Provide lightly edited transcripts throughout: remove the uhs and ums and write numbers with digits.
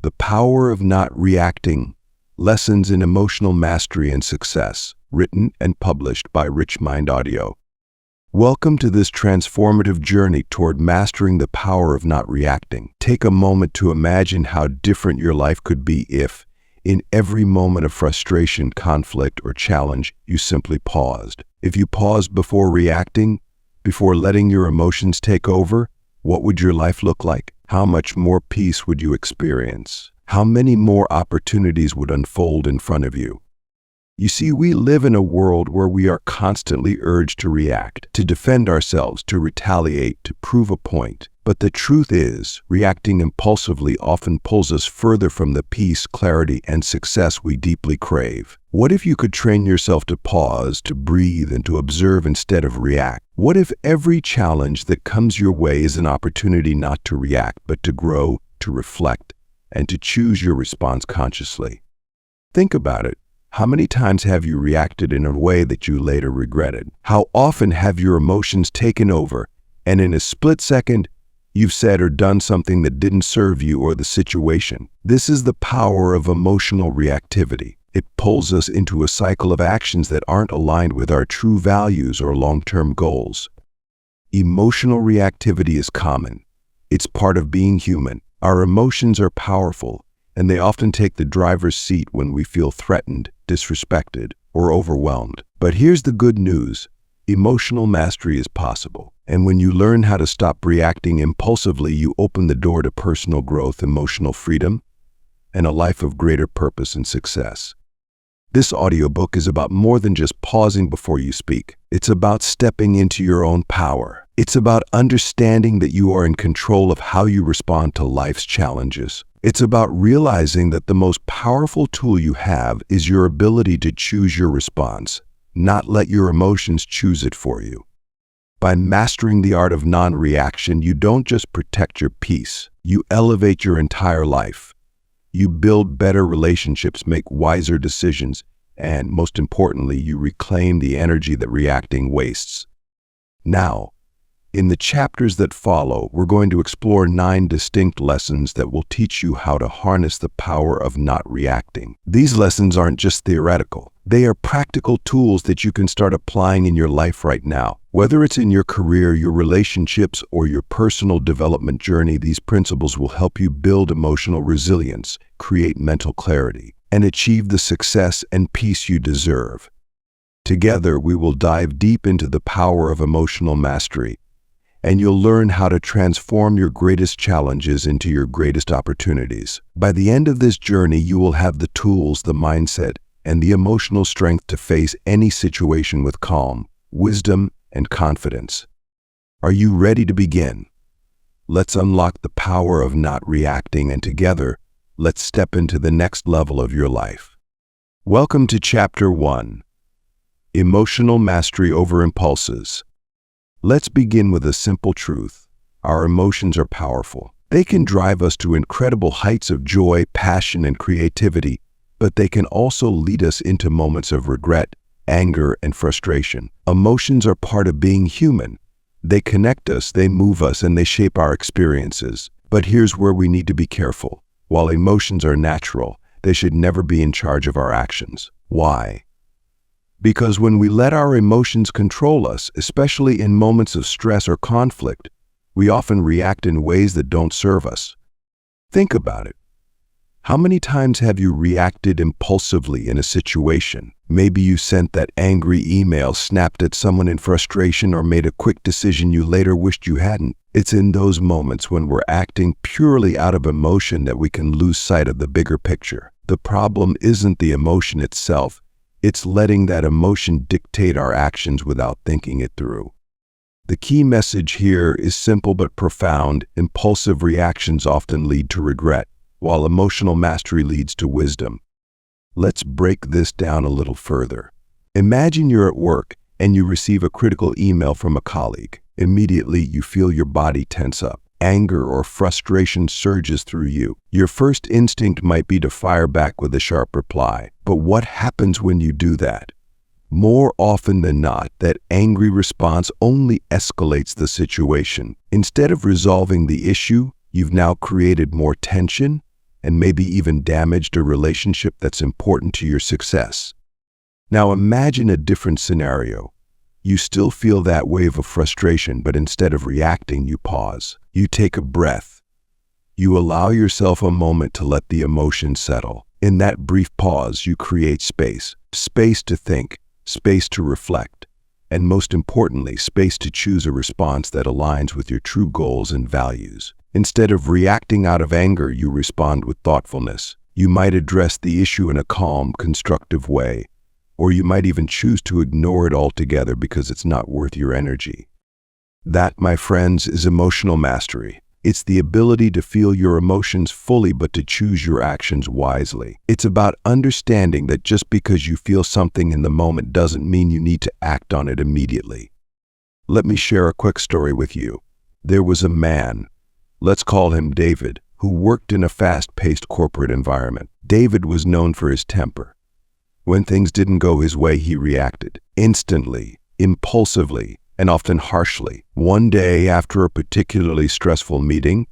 The Power of Not Reacting, Lessons in Emotional Mastery and Success, written and published by Richmind Audio. Welcome to this transformative journey toward mastering the power of not reacting. Take a moment to imagine how different your life could be if, in every moment of frustration, conflict, or challenge, you simply paused. If you paused before reacting, before letting your emotions take over, what would your life look like? How much more peace would you experience? How many more opportunities would unfold in front of you? You see, we live in a world where we are constantly urged to react, to defend ourselves, to retaliate, to prove a point. But the truth is, reacting impulsively often pulls us further from the peace, clarity, and success we deeply crave. What if you could train yourself to pause, to breathe, and to observe instead of react? What if every challenge that comes your way is an opportunity not to react, but to grow, to reflect, and to choose your response consciously? Think about it. How many times have you reacted in a way that you later regretted? How often have your emotions taken over, and in a split second, you've said or done something that didn't serve you or the situation? This is the power of emotional reactivity. It pulls us into a cycle of actions that aren't aligned with our true values or long-term goals. Emotional reactivity is common. It's part of being human. Our emotions are powerful, and they often take the driver's seat when we feel threatened, disrespected, or overwhelmed. But here's the good news. Emotional mastery is possible. And when you learn how to stop reacting impulsively, you open the door to personal growth, emotional freedom, and a life of greater purpose and success. This audiobook is about more than just pausing before you speak. It's about stepping into your own power. It's about understanding that you are in control of how you respond to life's challenges. It's about realizing that the most powerful tool you have is your ability to choose your response, not let your emotions choose it for you. By mastering the art of non-reaction, you don't just protect your peace, you elevate your entire life. You build better relationships, make wiser decisions, and most importantly, you reclaim the energy that reacting wastes. Now, in the chapters that follow, we're going to explore 9 distinct lessons that will teach you how to harness the power of not reacting. These lessons aren't just theoretical. They are practical tools that you can start applying in your life right now. Whether it's in your career, your relationships, or your personal development journey, these principles will help you build emotional resilience, create mental clarity, and achieve the success and peace you deserve. Together, we will dive deep into the power of emotional mastery, and you'll learn how to transform your greatest challenges into your greatest opportunities. By the end of this journey, you will have the tools, the mindset, and the emotional strength to face any situation with calm, wisdom, and confidence. Are you ready to begin? Let's unlock the power of not reacting, and together, let's step into the next level of your life. Welcome to Chapter 1, Emotional Mastery Over Impulses. Let's begin with a simple truth. Our emotions are powerful. They can drive us to incredible heights of joy, passion, and creativity, but they can also lead us into moments of regret, anger, and frustration. Emotions are part of being human. They connect us, they move us, and they shape our experiences. But here's where we need to be careful. While emotions are natural, they should never be in charge of our actions. Why? Because when we let our emotions control us, especially in moments of stress or conflict, we often react in ways that don't serve us. Think about it. How many times have you reacted impulsively in a situation? Maybe you sent that angry email, snapped at someone in frustration, or made a quick decision you later wished you hadn't. It's in those moments when we're acting purely out of emotion that we can lose sight of the bigger picture. The problem isn't the emotion itself. It's letting that emotion dictate our actions without thinking it through. The key message here is simple but profound. Impulsive reactions often lead to regret, while emotional mastery leads to wisdom. Let's break this down a little further. Imagine you're at work and you receive a critical email from a colleague. Immediately, you feel your body tense up. Anger or frustration surges through you. Your first instinct might be to fire back with a sharp reply. But what happens when you do that? More often than not, that angry response only escalates the situation. Instead of resolving the issue, you've now created more tension, and maybe even damaged a relationship that's important to your success. Now imagine a different scenario. You still feel that wave of frustration, but instead of reacting, you pause. You take a breath. You allow yourself a moment to let the emotion settle. In that brief pause, you create space. Space to think, space to reflect, and most importantly, space to choose a response that aligns with your true goals and values. Instead of reacting out of anger, you respond with thoughtfulness. You might address the issue in a calm, constructive way, or you might even choose to ignore it altogether because it's not worth your energy. That, my friends, is emotional mastery. It's the ability to feel your emotions fully but to choose your actions wisely. It's about understanding that just because you feel something in the moment doesn't mean you need to act on it immediately. Let me share a quick story with you. There was a man, let's call him David, who worked in a fast-paced corporate environment. David was known for his temper. When things didn't go his way, he reacted instantly, impulsively, and often harshly. One day, after a particularly stressful meeting,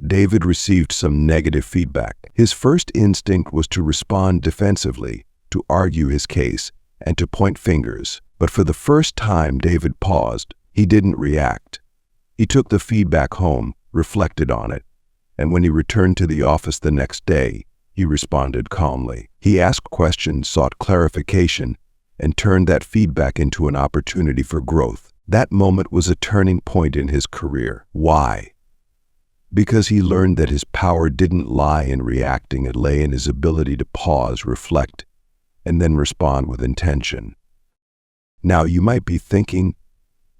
David received some negative feedback. His first instinct was to respond defensively, to argue his case, and to point fingers. But for the first time, David paused. He didn't react. He took the feedback home, reflected on it, and when he returned to the office the next day, he responded calmly. He asked questions, sought clarification, and turned that feedback into an opportunity for growth. That moment was a turning point in his career. Why? Because he learned that his power didn't lie in reacting, it lay in his ability to pause, reflect, and then respond with intention. Now you might be thinking,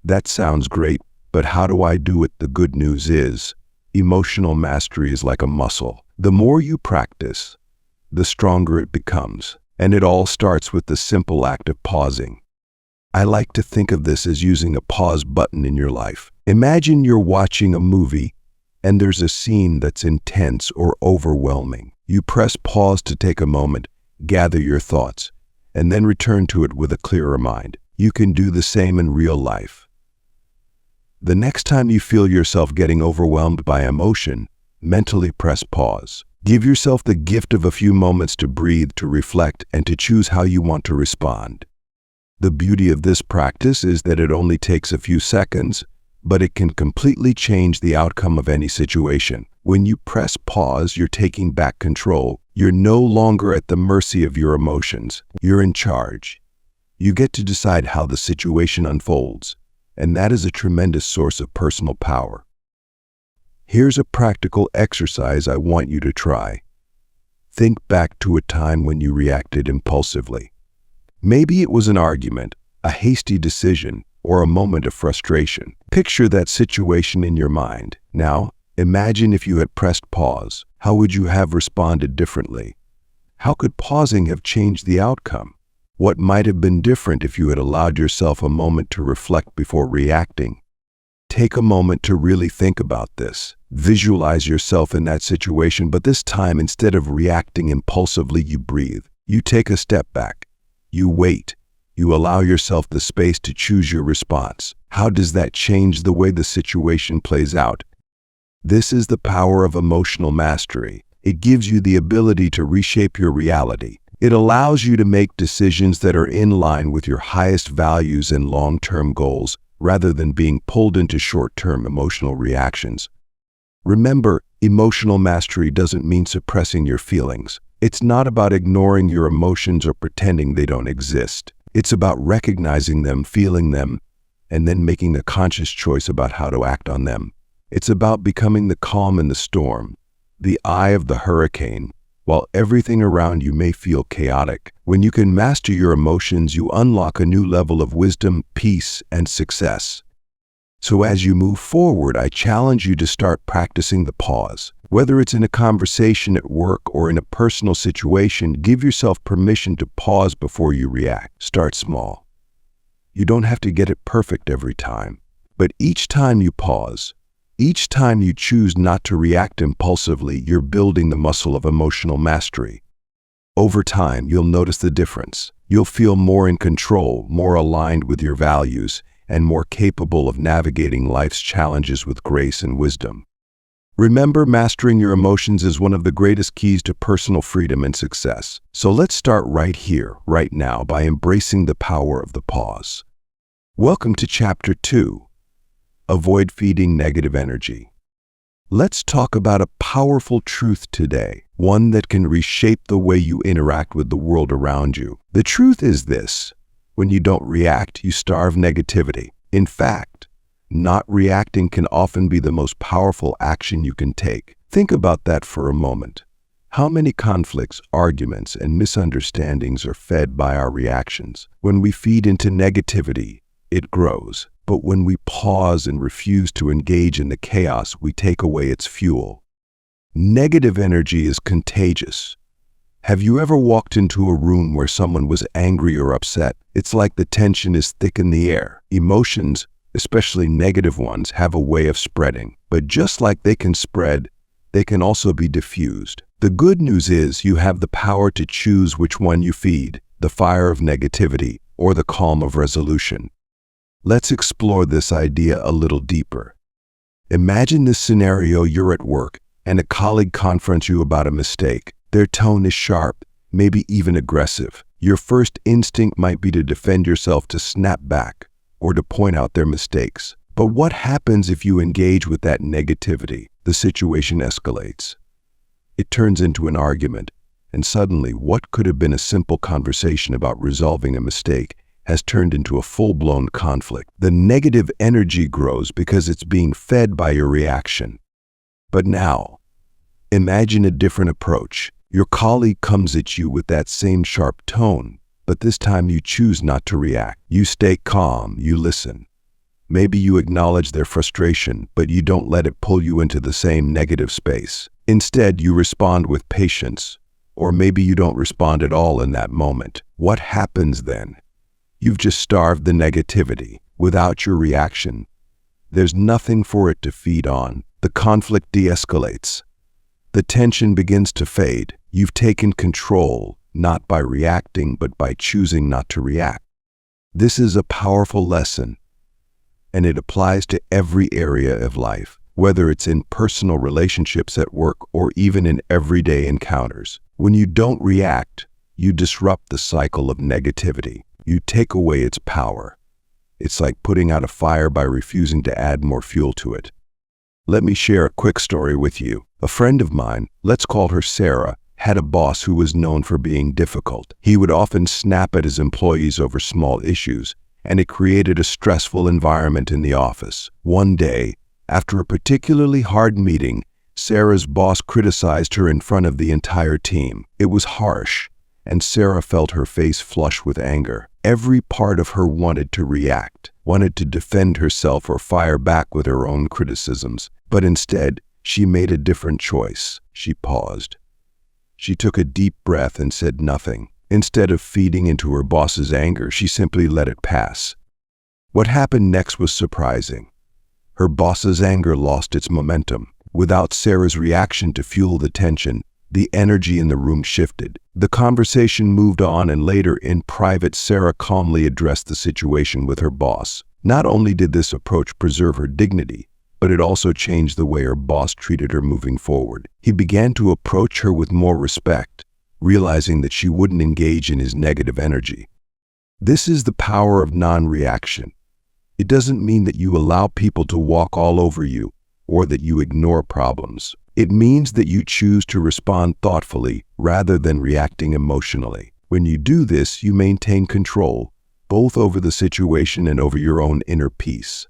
that sounds great, but how do I do it? The good news is, emotional mastery is like a muscle. The more you practice, the stronger it becomes, and it all starts with the simple act of pausing. I like to think of this as using a pause button in your life. Imagine you're watching a movie and there's a scene that's intense or overwhelming. You press pause to take a moment, gather your thoughts, and then return to it with a clearer mind. You can do the same in real life. The next time you feel yourself getting overwhelmed by emotion, mentally press pause. Give yourself the gift of a few moments to breathe, to reflect, and to choose how you want to respond. The beauty of this practice is that it only takes a few seconds, but it can completely change the outcome of any situation. When you press pause, you're taking back control. You're no longer at the mercy of your emotions. You're in charge. You get to decide how the situation unfolds, and that is a tremendous source of personal power. Here's a practical exercise I want you to try. Think back to a time when you reacted impulsively. Maybe it was an argument, a hasty decision, or a moment of frustration. Picture that situation in your mind. Now, imagine if you had pressed pause. How would you have responded differently? How could pausing have changed the outcome? What might have been different if you had allowed yourself a moment to reflect before reacting? Take a moment to really think about this. Visualize yourself in that situation, but this time, instead of reacting impulsively, you breathe. You take a step back. You wait. You allow yourself the space to choose your response. How does that change the way the situation plays out? This is the power of emotional mastery. It gives you the ability to reshape your reality. It allows you to make decisions that are in line with your highest values and long-term goals, rather than being pulled into short-term emotional reactions. Remember, emotional mastery doesn't mean suppressing your feelings. It's not about ignoring your emotions or pretending they don't exist. It's about recognizing them, feeling them, and then making a conscious choice about how to act on them. It's about becoming the calm in the storm, the eye of the hurricane, while everything around you may feel chaotic. When you can master your emotions, you unlock a new level of wisdom, peace, and success. So as you move forward, I challenge you to start practicing the pause. Whether it's in a conversation at work or in a personal situation, give yourself permission to pause before you react. Start small. You don't have to get it perfect every time, but each time you pause, each time you choose not to react impulsively, you're building the muscle of emotional mastery. Over time, you'll notice the difference. You'll feel more in control, more aligned with your values, and more capable of navigating life's challenges with grace and wisdom. Remember, mastering your emotions is one of the greatest keys to personal freedom and success. So let's start right here, right now, by embracing the power of the pause. Welcome to Chapter 2. Avoid feeding negative energy. Let's talk about a powerful truth today, one that can reshape the way you interact with the world around you. The truth is this: when you don't react, you starve negativity. In fact, not reacting can often be the most powerful action you can take. Think about that for a moment. How many conflicts, arguments, and misunderstandings are fed by our reactions? When we feed into negativity, it grows. But when we pause and refuse to engage in the chaos, we take away its fuel. Negative energy is contagious. Have you ever walked into a room where someone was angry or upset? It's like the tension is thick in the air. Emotions, especially negative ones, have a way of spreading. But just like they can spread, they can also be diffused. The good news is you have the power to choose which one you feed, the fire of negativity or the calm of resolution. Let's explore this idea a little deeper. Imagine this scenario: you're at work and a colleague confronts you about a mistake. Their tone is sharp, maybe even aggressive. Your first instinct might be to defend yourself, to snap back, or to point out their mistakes. But what happens if you engage with that negativity? The situation escalates. It turns into an argument, and suddenly what could have been a simple conversation about resolving a mistake has turned into a full-blown conflict. The negative energy grows because it's being fed by your reaction. But now, imagine a different approach. Your colleague comes at you with that same sharp tone, but this time you choose not to react. You stay calm, you listen. Maybe you acknowledge their frustration, but you don't let it pull you into the same negative space. Instead, you respond with patience, or maybe you don't respond at all in that moment. What happens then? You've just starved the negativity. Without your reaction, there's nothing for it to feed on. The conflict de-escalates. The tension begins to fade. You've taken control, not by reacting, but by choosing not to react. This is a powerful lesson, and it applies to every area of life, whether it's in personal relationships, at work, or even in everyday encounters. When you don't react, you disrupt the cycle of negativity. You take away its power. It's like putting out a fire by refusing to add more fuel to it. Let me share a quick story with you. A friend of mine, let's call her Sarah, had a boss who was known for being difficult. He would often snap at his employees over small issues, and it created a stressful environment in the office. One day, after a particularly hard meeting, Sarah's boss criticized her in front of the entire team. It was harsh, and Sarah felt her face flush with anger. Every part of her wanted to react, wanted to defend herself or fire back with her own criticisms. But instead, she made a different choice. She paused. She took a deep breath and said nothing. Instead of feeding into her boss's anger, she simply let it pass. What happened next was surprising. Her boss's anger lost its momentum. Without Sarah's reaction to fuel the tension, the energy in the room shifted. The conversation moved on, and later in private, Sarah calmly addressed the situation with her boss. Not only did this approach preserve her dignity, but it also changed the way her boss treated her moving forward. He began to approach her with more respect, realizing that she wouldn't engage in his negative energy. This is the power of non-reaction. It doesn't mean that you allow people to walk all over you or that you ignore problems. It means that you choose to respond thoughtfully rather than reacting emotionally. When you do this, you maintain control, both over the situation and over your own inner peace.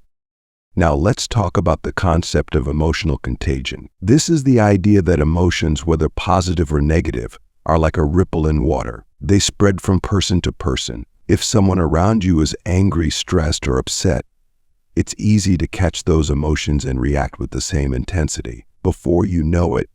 Now let's talk about the concept of emotional contagion. This is the idea that emotions, whether positive or negative, are like a ripple in water. They spread from person to person. If someone around you is angry, stressed, or upset, it's easy to catch those emotions and react with the same intensity. Before you know it,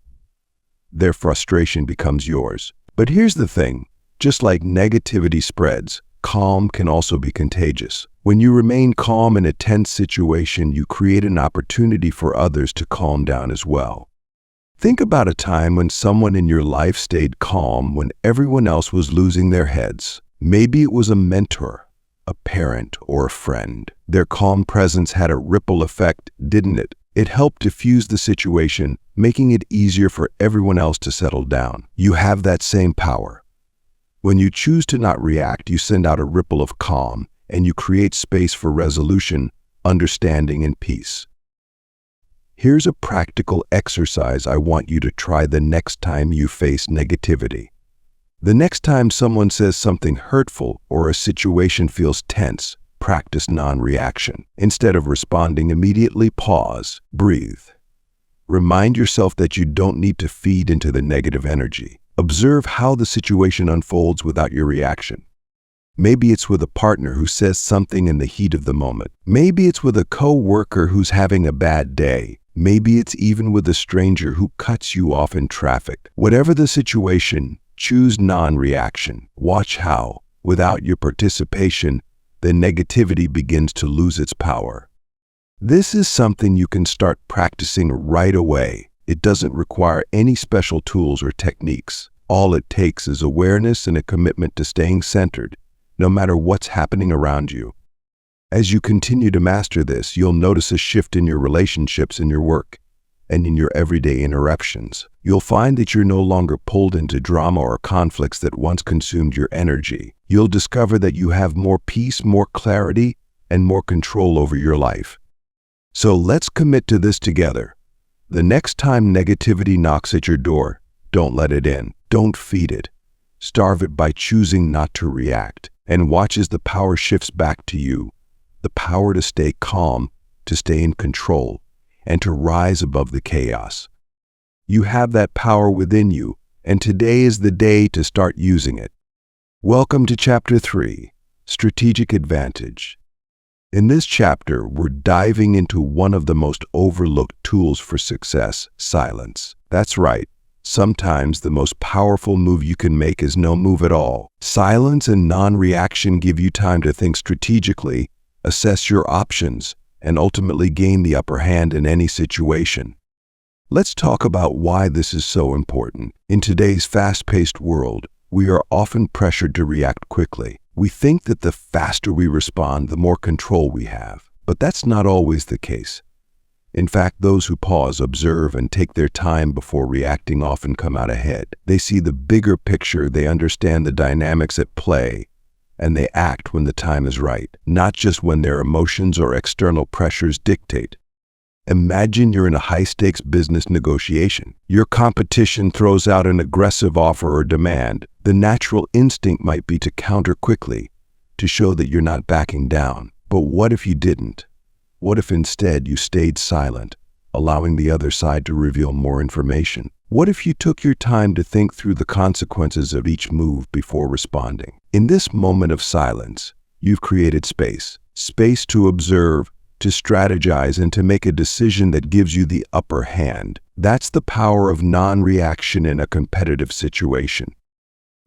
their frustration becomes yours. But here's the thing, just like negativity spreads, calm can also be contagious. When you remain calm in a tense situation, you create an opportunity for others to calm down as well. Think about a time when someone in your life stayed calm when everyone else was losing their heads. Maybe it was a mentor, a parent, or a friend. Their calm presence had a ripple effect, didn't it? It helped diffuse the situation, making it easier for everyone else to settle down. You have that same power. When you choose to not react, you send out a ripple of calm, and you create space for resolution, understanding, and peace. Here's a practical exercise I want you to try the next time you face negativity. The next time someone says something hurtful or a situation feels tense, practice non-reaction. Instead of responding immediately, pause, breathe. Remind yourself that you don't need to feed into the negative energy. Observe how the situation unfolds without your reaction. Maybe it's with a partner who says something in the heat of the moment. Maybe it's with a co-worker who's having a bad day. Maybe it's even with a stranger who cuts you off in traffic. Whatever the situation, choose non-reaction. Watch how, without your participation, the negativity begins to lose its power. This is something you can start practicing right away. It doesn't require any special tools or techniques. All it takes is awareness and a commitment to staying centered, no matter what's happening around you. As you continue to master this, you'll notice a shift in your relationships, in your work, and in your everyday interactions. You'll find that you're no longer pulled into drama or conflicts that once consumed your energy. You'll discover that you have more peace, more clarity, and more control over your life. So let's commit to this together. The next time negativity knocks at your door, don't let it in. Don't feed it. Starve it by choosing not to react. And watch as the power shifts back to you. The power to stay calm, to stay in control, and to rise above the chaos. You have that power within you, and today is the day to start using it. Welcome to Chapter 3, Strategic Advantage. In this chapter, we're diving into one of the most overlooked tools for success, silence. That's right. Sometimes the most powerful move you can make is no move at all. Silence and non-reaction give you time to think strategically, assess your options, and ultimately gain the upper hand in any situation. Let's talk about why this is so important. In today's fast-paced world, we are often pressured to react quickly. We think that the faster we respond, the more control we have. But that's not always the case. In fact, those who pause, observe, and take their time before reacting often come out ahead. They see the bigger picture, they understand the dynamics at play, and they act when the time is right, not just when their emotions or external pressures dictate. Imagine you're in a high-stakes business negotiation. Your competition throws out an aggressive offer or demand. The natural instinct might be to counter quickly, to show that you're not backing down. But what if you didn't? What if instead you stayed silent, allowing the other side to reveal more information? What if you took your time to think through the consequences of each move before responding? In this moment of silence, you've created space to observe, to strategize, and to make a decision that gives you the upper hand. That's the power of non-reaction in a competitive situation.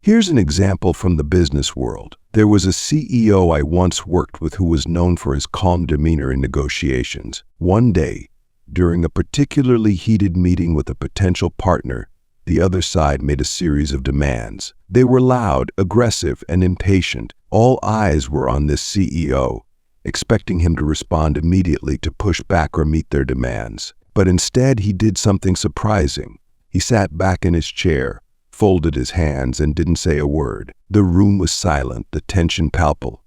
Here's an example from the business world. There was a CEO I once worked with who was known for his calm demeanor in negotiations. One day, during a particularly heated meeting with a potential partner, the other side made a series of demands. They were loud, aggressive, and impatient. All eyes were on this CEO, expecting him to respond immediately, to push back or meet their demands. But instead, he did something surprising. He sat back in his chair, folded his hands, and didn't say a word. The room was silent, the tension palpable.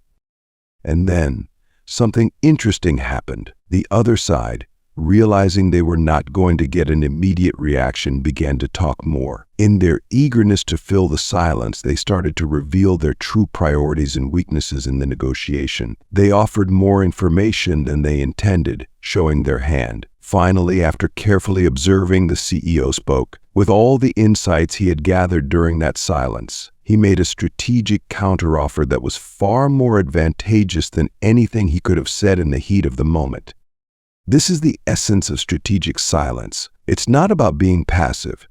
And then, something interesting happened. The other side, realizing they were not going to get an immediate reaction, began to talk more. In their eagerness to fill the silence, they started to reveal their true priorities and weaknesses in the negotiation. They offered more information than they intended, showing their hand. Finally, after carefully observing, the CEO spoke. With all the insights he had gathered during that silence, he made a strategic counteroffer that was far more advantageous than anything he could have said in the heat of the moment. This is the essence of strategic silence. It's not about being passive.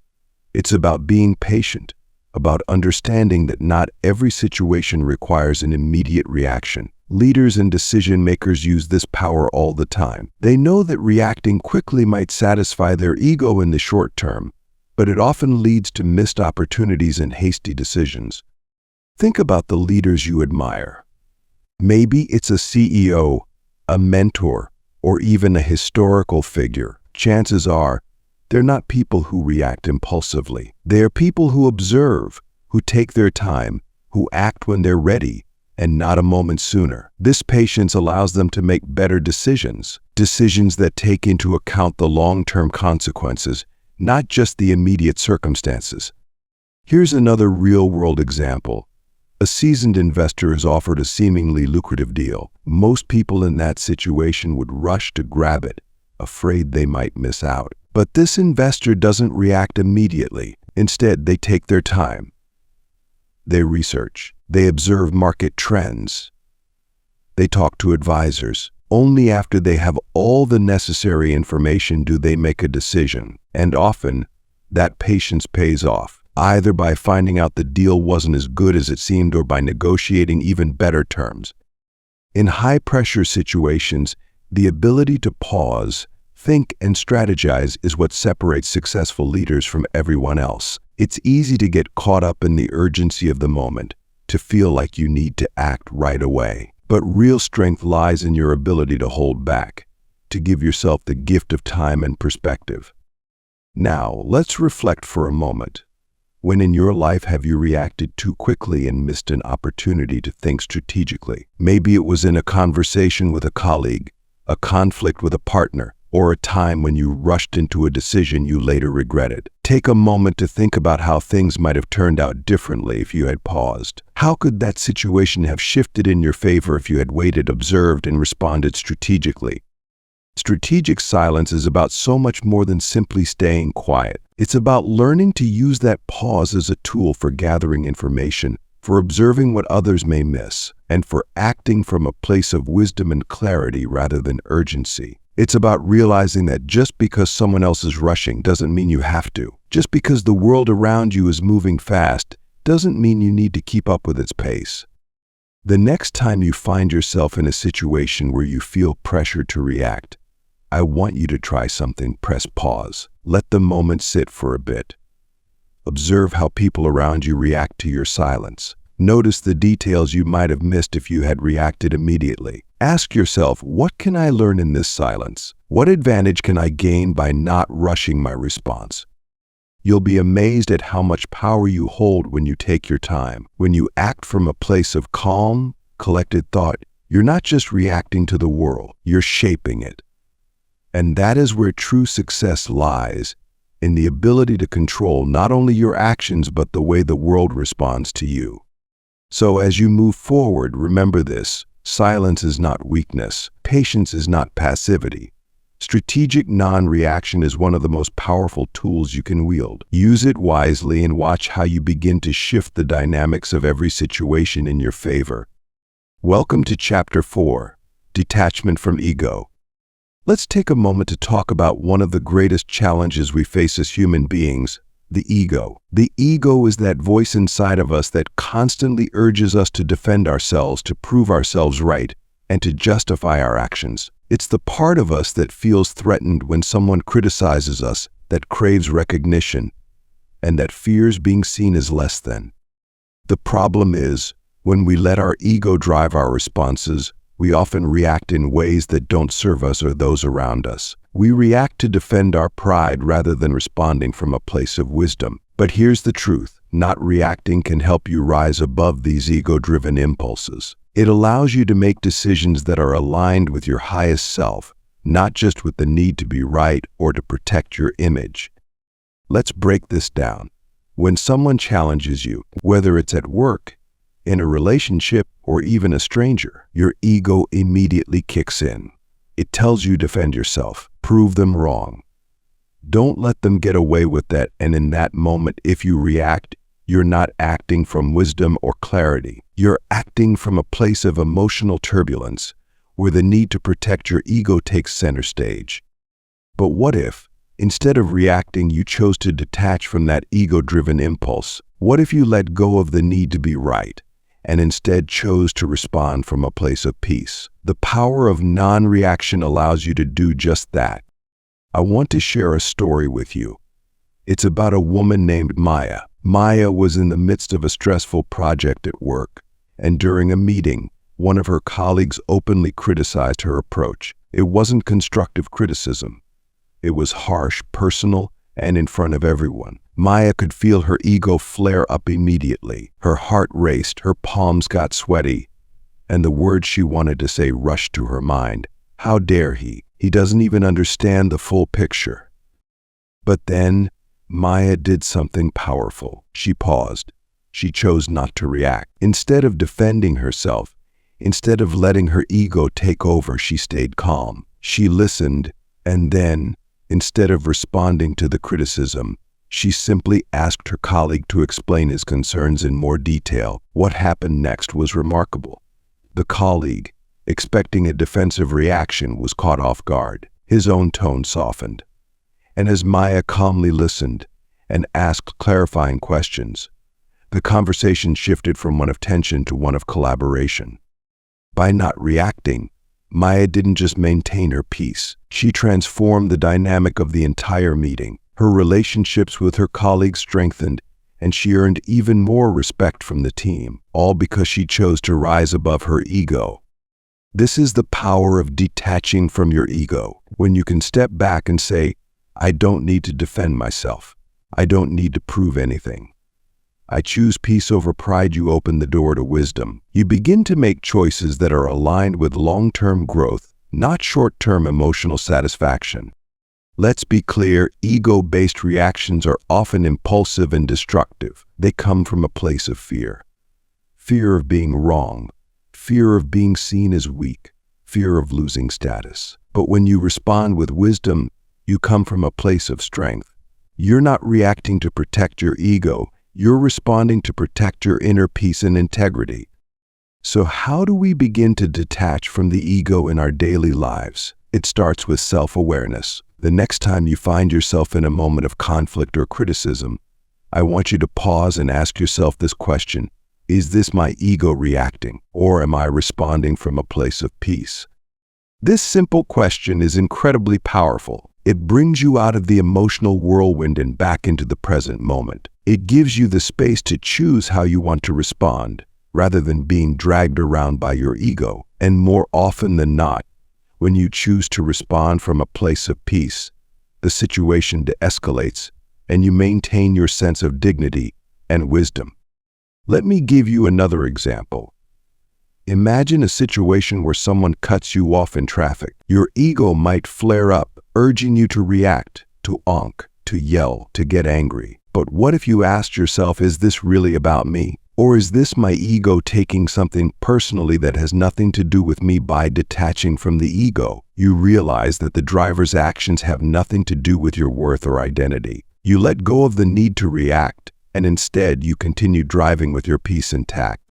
It's about being patient, about understanding that not every situation requires an immediate reaction. Leaders and decision makers use this power all the time. They know that reacting quickly might satisfy their ego in the short term, but it often leads to missed opportunities and hasty decisions. Think about the leaders you admire. Maybe it's a CEO, a mentor, or even a historical figure. chances are they're not people who react impulsively. They are people who observe, who take their time, who act when they're ready, and not a moment sooner. This patience allows them to make better decisions, decisions that take into account the long-term consequences, not just the immediate circumstances. Here's another real-world example. A seasoned investor is offered a seemingly lucrative deal. Most people in that situation would rush to grab it, afraid they might miss out. But this investor doesn't react immediately. Instead, they take their time. They research. They observe market trends. They talk to advisors. Only after they have all the necessary information do they make a decision. And often, that patience pays off, either by finding out the deal wasn't as good as it seemed or by negotiating even better terms. In high-pressure situations, the ability to pause, think, and strategize is what separates successful leaders from everyone else. It's easy to get caught up in the urgency of the moment, to feel like you need to act right away. But real strength lies in your ability to hold back, to give yourself the gift of time and perspective. Now, let's reflect for a moment. When in your life have you reacted too quickly and missed an opportunity to think strategically? Maybe it was in a conversation with a colleague, a conflict with a partner, or a time when you rushed into a decision you later regretted. Take a moment to think about how things might have turned out differently if you had paused. How could that situation have shifted in your favor if you had waited, observed, and responded strategically? Strategic silence is about so much more than simply staying quiet. It's about learning to use that pause as a tool for gathering information, for observing what others may miss, and for acting from a place of wisdom and clarity rather than urgency. It's about realizing that just because someone else is rushing doesn't mean you have to. Just because the world around you is moving fast doesn't mean you need to keep up with its pace. The next time you find yourself in a situation where you feel pressure to react, I want you to try something. Press pause. Let the moment sit for a bit. Observe how people around you react to your silence. Notice the details you might have missed if you had reacted immediately. Ask yourself, what can I learn in this silence? What advantage can I gain by not rushing my response? You'll be amazed at how much power you hold when you take your time. When you act from a place of calm, collected thought, you're not just reacting to the world, you're shaping it. And that is where true success lies, in the ability to control not only your actions but the way the world responds to you. So as you move forward, remember this: silence is not weakness. Patience is not passivity. Strategic non-reaction is one of the most powerful tools you can wield. Use it wisely and watch how you begin to shift the dynamics of every situation in your favor. Welcome to Chapter 4, Detachment from Ego. Let's take a moment to talk about one of the greatest challenges we face as human beings: the ego. The ego is that voice inside of us that constantly urges us to defend ourselves, to prove ourselves right, and to justify our actions. It's the part of us that feels threatened when someone criticizes us, that craves recognition, and that fears being seen as less than. The problem is, when we let our ego drive our responses, we often react in ways that don't serve us or those around us. We react to defend our pride rather than responding from a place of wisdom. But here's the truth: not reacting can help you rise above these ego-driven impulses. It allows you to make decisions that are aligned with your highest self, not just with the need to be right or to protect your image. Let's break this down. When someone challenges you, whether it's at work, in a relationship, or even a stranger, your ego immediately kicks in. It tells you defend yourself, prove them wrong. Don't let them get away with that, and in that moment, if you react, you're not acting from wisdom or clarity. You're acting from a place of emotional turbulence, where the need to protect your ego takes center stage. But what if, instead of reacting, you chose to detach from that ego-driven impulse? What if you let go of the need to be right, and instead chose to respond from a place of peace? The power of non-reaction allows you to do just that. I want to share a story with you. It's about a woman named Maya. Maya was in the midst of a stressful project at work, and during a meeting, one of her colleagues openly criticized her approach. It wasn't constructive criticism. It was harsh, personal, and in front of everyone. Maya could feel her ego flare up immediately. Her heart raced, her palms got sweaty, and the words she wanted to say rushed to her mind. How dare he? He doesn't even understand the full picture. But then, Maya did something powerful. She paused. She chose not to react. Instead of defending herself, instead of letting her ego take over, she stayed calm. She listened, and then, instead of responding to the criticism, she simply asked her colleague to explain his concerns in more detail. What happened next was remarkable. The colleague, expecting a defensive reaction, was caught off guard. His own tone softened. And as Maya calmly listened and asked clarifying questions, the conversation shifted from one of tension to one of collaboration. By not reacting, Maya didn't just maintain her peace. She transformed the dynamic of the entire meeting. Her relationships with her colleagues strengthened, and she earned even more respect from the team, all because she chose to rise above her ego. This is the power of detaching from your ego, when you can step back and say, I don't need to defend myself. I don't need to prove anything. I choose peace over pride. You open the door to wisdom. You begin to make choices that are aligned with long-term growth, not short-term emotional satisfaction. Let's be clear, ego-based reactions are often impulsive and destructive. They come from a place of fear. Fear of being wrong, fear of being seen as weak, fear of losing status. But when you respond with wisdom, you come from a place of strength. You're not reacting to protect your ego. You're responding to protect your inner peace and integrity. So how do we begin to detach from the ego in our daily lives? It starts with self-awareness. The next time you find yourself in a moment of conflict or criticism, I want you to pause and ask yourself this question. Is this my ego reacting, or am I responding from a place of peace? This simple question is incredibly powerful. It brings you out of the emotional whirlwind and back into the present moment. It gives you the space to choose how you want to respond, rather than being dragged around by your ego. And more often than not, when you choose to respond from a place of peace, the situation de-escalates, and you maintain your sense of dignity and wisdom. Let me give you another example. Imagine a situation where someone cuts you off in traffic. Your ego might flare up, urging you to react, to honk, to yell, to get angry. But what if you asked yourself, is this really about me? Or is this my ego taking something personally that has nothing to do with me? By detaching from the ego, you realize that the driver's actions have nothing to do with your worth or identity. You let go of the need to react, and instead you continue driving with your peace intact.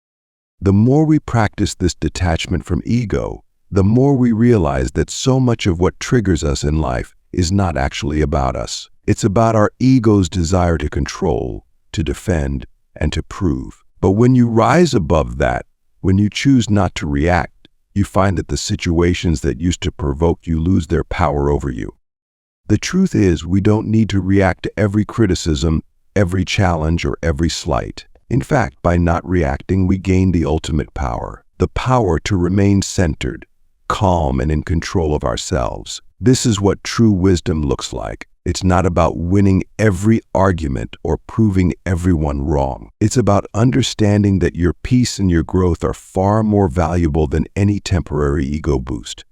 The more we practice this detachment from ego, the more we realize that so much of what triggers us in life is not actually about us. It's about our ego's desire to control, to defend, and to prove. But when you rise above that, when you choose not to react, you find that the situations that used to provoke you lose their power over you. The truth is, we don't need to react to every criticism, every challenge, or every slight. In fact, by not reacting, we gain the ultimate power, the power to remain centered, calm, and in control of ourselves. This is what true wisdom looks like. It's not about winning every argument or proving everyone wrong. It's about understanding that your peace and your growth are far more valuable than any temporary ego boost.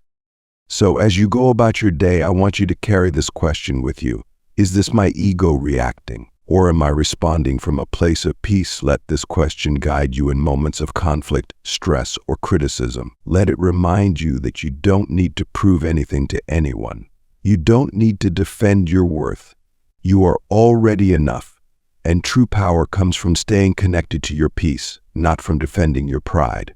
So as you go about your day, I want you to carry this question with you. Is this my ego reacting? Or am I responding from a place of peace? Let this question guide you in moments of conflict, stress, or criticism. Let it remind you that you don't need to prove anything to anyone. You don't need to defend your worth. You are already enough. And true power comes from staying connected to your peace, not from defending your pride.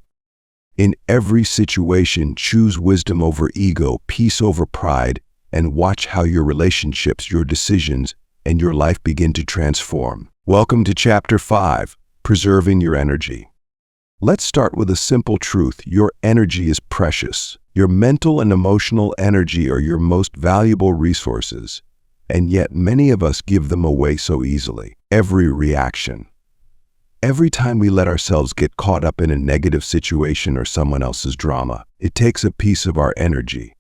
In every situation, choose wisdom over ego, peace over pride, and watch how your relationships, your decisions, and your life begin to transform. Welcome to Chapter 5, Preserving Your Energy. Let's start with a simple truth. Your energy is precious. Your mental and emotional energy are your most valuable resources, and yet many of us give them away so easily. Every reaction, every time we let ourselves get caught up in a negative situation or someone else's drama, it takes a piece of our energy.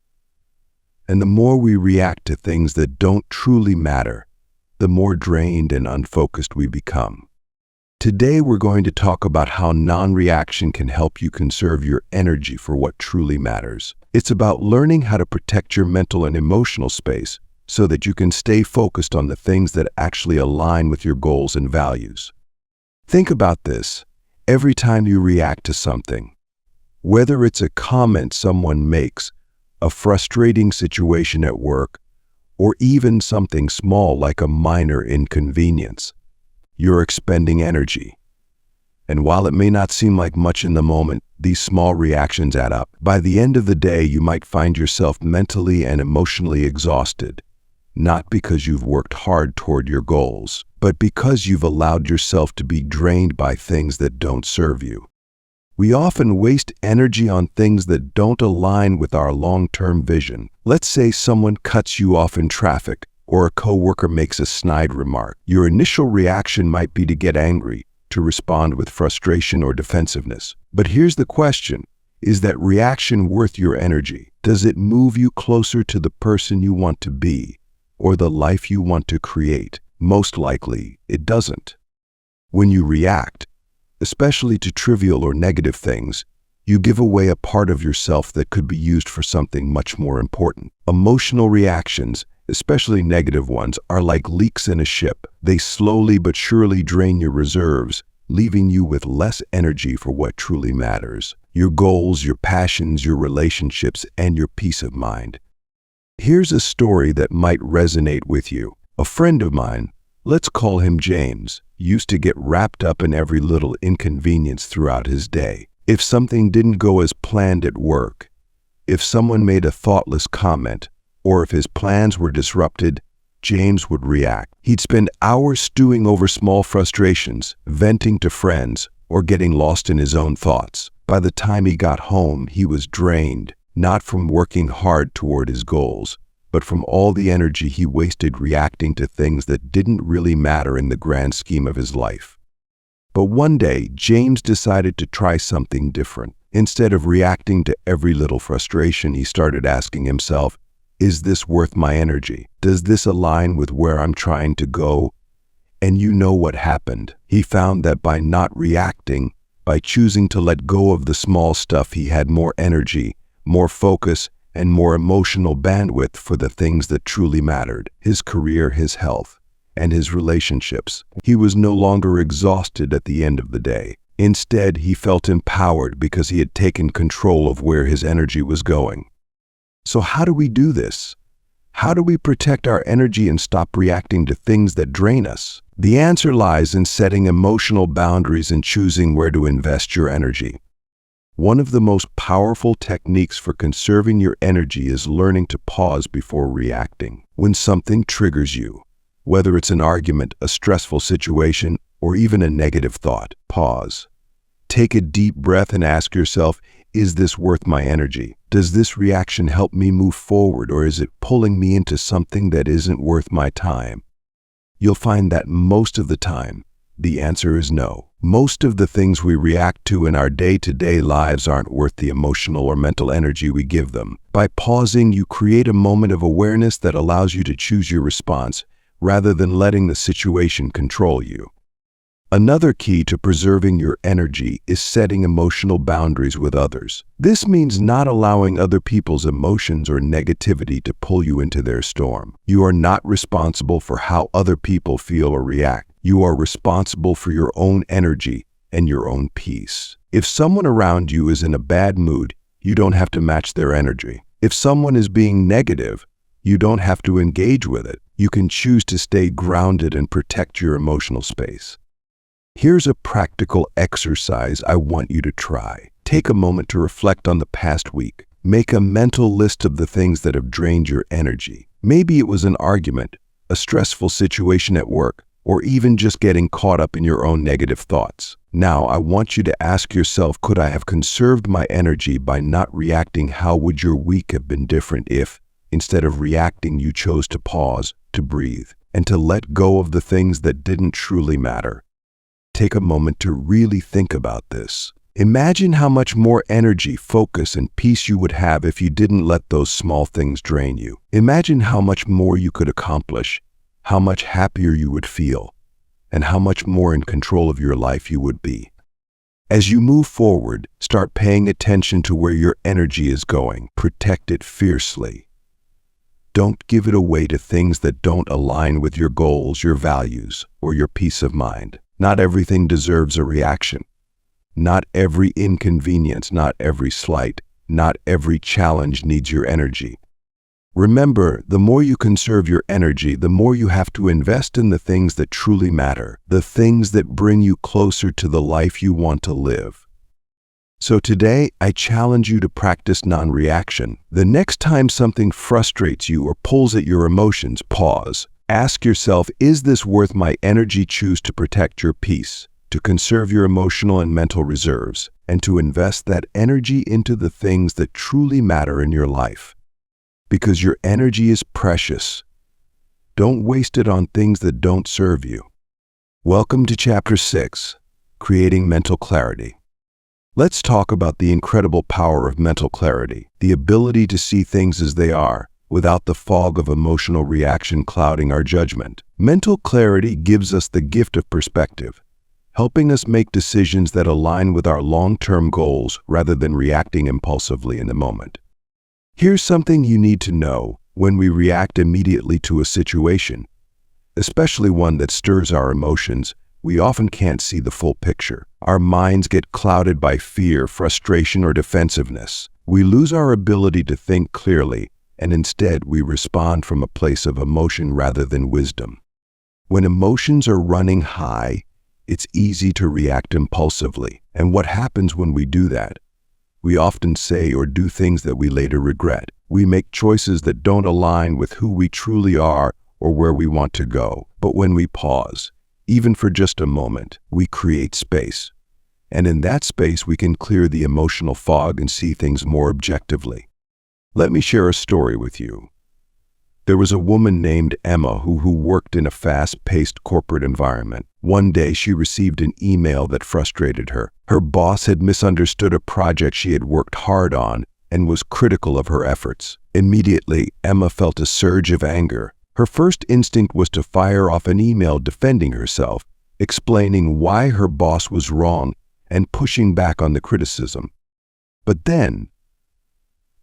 And the more we react to things that don't truly matter, the more drained and unfocused we become. Today, we're going to talk about how non-reaction can help you conserve your energy for what truly matters. It's about learning how to protect your mental and emotional space so that you can stay focused on the things that actually align with your goals and values. Think about this. Every time you react to something, whether it's a comment someone makes, a frustrating situation at work, or even something small like a minor inconvenience, you're expending energy. And while it may not seem like much in the moment, these small reactions add up. By the end of the day, you might find yourself mentally and emotionally exhausted, not because you've worked hard toward your goals, but because you've allowed yourself to be drained by things that don't serve you. We often waste energy on things that don't align with our long-term vision. Let's say someone cuts you off in traffic, or a coworker makes a snide remark. Your initial reaction might be to get angry, to respond with frustration or defensiveness. But here's the question. Is that reaction worth your energy? Does it move you closer to the person you want to be, or the life you want to create? Most likely, it doesn't. When you react, especially to trivial or negative things, you give away a part of yourself that could be used for something much more important. Emotional reactions, especially negative ones, are like leaks in a ship. They slowly but surely drain your reserves, leaving you with less energy for what truly matters: your goals, your passions, your relationships, and your peace of mind. Here's a story that might resonate with you. A friend of mine, let's call him James, used to get wrapped up in every little inconvenience throughout his day. If something didn't go as planned at work, if someone made a thoughtless comment, or if his plans were disrupted, James would react. He'd spend hours stewing over small frustrations, venting to friends, or getting lost in his own thoughts. By the time he got home, he was drained, not from working hard toward his goals, but from all the energy he wasted reacting to things that didn't really matter in the grand scheme of his life. But one day, James decided to try something different. Instead of reacting to every little frustration, he started asking himself, is this worth my energy? Does this align with where I'm trying to go? And you know what happened. He found that by not reacting, by choosing to let go of the small stuff, he had more energy, more focus, and more emotional bandwidth for the things that truly mattered: his career, his health, and his relationships. He was no longer exhausted at the end of the day. Instead, he felt empowered because he had taken control of where his energy was going. So how do we do this? How do we protect our energy and stop reacting to things that drain us? The answer lies in setting emotional boundaries and choosing where to invest your energy. One of the most powerful techniques for conserving your energy is learning to pause before reacting. When something triggers you, whether it's an argument, a stressful situation, or even a negative thought, pause. Take a deep breath and ask yourself, is this worth my energy? Does this reaction help me move forward, or is it pulling me into something that isn't worth my time? You'll find that most of the time, the answer is no. Most of the things we react to in our day-to-day lives aren't worth the emotional or mental energy we give them. By pausing, you create a moment of awareness that allows you to choose your response, rather than letting the situation control you. Another key to preserving your energy is setting emotional boundaries with others. This means not allowing other people's emotions or negativity to pull you into their storm. You are not responsible for how other people feel or react. You are responsible for your own energy and your own peace. If someone around you is in a bad mood, you don't have to match their energy. If someone is being negative, you don't have to engage with it. You can choose to stay grounded and protect your emotional space. Here's a practical exercise I want you to try. Take a moment to reflect on the past week. Make a mental list of the things that have drained your energy. Maybe it was an argument, a stressful situation at work, or even just getting caught up in your own negative thoughts. Now, I want you to ask yourself, could I have conserved my energy by not reacting? How would your week have been different if, instead of reacting, you chose to pause, to breathe, and to let go of the things that didn't truly matter? Take a moment to really think about this. Imagine how much more energy, focus, and peace you would have if you didn't let those small things drain you. Imagine how much more you could accomplish, how much happier you would feel, and how much more in control of your life you would be. As you move forward, start paying attention to where your energy is going. Protect it fiercely. Don't give it away to things that don't align with your goals, your values, or your peace of mind. Not everything deserves a reaction. Not every inconvenience, not every slight, not every challenge needs your energy. Remember, the more you conserve your energy, the more you have to invest in the things that truly matter, the things that bring you closer to the life you want to live. So today, I challenge you to practice non-reaction. The next time something frustrates you or pulls at your emotions, pause. Ask yourself, is this worth my energy? Choose to protect your peace, to conserve your emotional and mental reserves, and to invest that energy into the things that truly matter in your life. Because your energy is precious. Don't waste it on things that don't serve you. Welcome to Chapter 6, Creating Mental Clarity. Let's talk about the incredible power of mental clarity, the ability to see things as they are, without the fog of emotional reaction clouding our judgment. Mental clarity gives us the gift of perspective, helping us make decisions that align with our long-term goals rather than reacting impulsively in the moment. Here's something you need to know when we react immediately to a situation, especially one that stirs our emotions. We often can't see the full picture. Our minds get clouded by fear, frustration, or defensiveness. We lose our ability to think clearly, and instead we respond from a place of emotion rather than wisdom. When emotions are running high, it's easy to react impulsively. And what happens when we do that? We often say or do things that we later regret. We make choices that don't align with who we truly are or where we want to go. But when we pause, even for just a moment, we create space. And in that space, we can clear the emotional fog and see things more objectively. Let me share a story with you. There was a woman named Emma who worked in a fast-paced corporate environment. One day, she received an email that frustrated her. Her boss had misunderstood a project she had worked hard on and was critical of her efforts. Immediately, Emma felt a surge of anger. Her first instinct was to fire off an email defending herself, explaining why her boss was wrong and pushing back on the criticism. But then,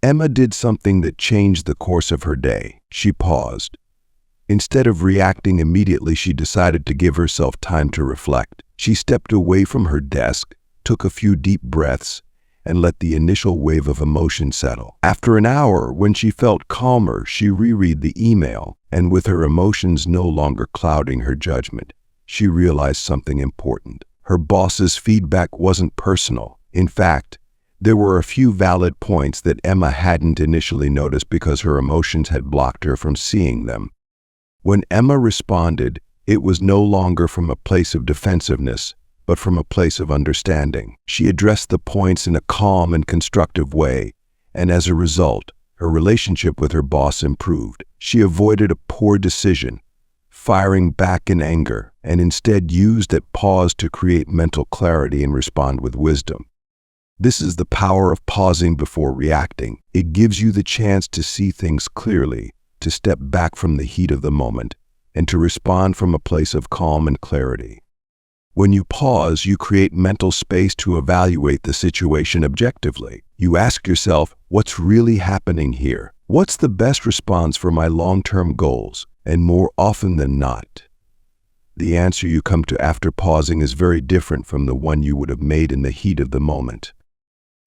Emma did something that changed the course of her day. She paused. Instead of reacting immediately, she decided to give herself time to reflect. She stepped away from her desk, took a few deep breaths, and let the initial wave of emotion settle. After an hour, when she felt calmer, she reread the email, and with her emotions no longer clouding her judgment, she realized something important. Her boss's feedback wasn't personal. In fact, there were a few valid points that Emma hadn't initially noticed because her emotions had blocked her from seeing them. When Emma responded, it was no longer from a place of defensiveness, but from a place of understanding. She addressed the points in a calm and constructive way, and as a result, her relationship with her boss improved. She avoided a poor decision, firing back in anger, and instead used that pause to create mental clarity and respond with wisdom. This is the power of pausing before reacting. It gives you the chance to see things clearly, to step back from the heat of the moment, and to respond from a place of calm and clarity. When you pause, you create mental space to evaluate the situation objectively. You ask yourself, what's really happening here? What's the best response for my long-term goals? And more often than not, the answer you come to after pausing is very different from the one you would have made in the heat of the moment.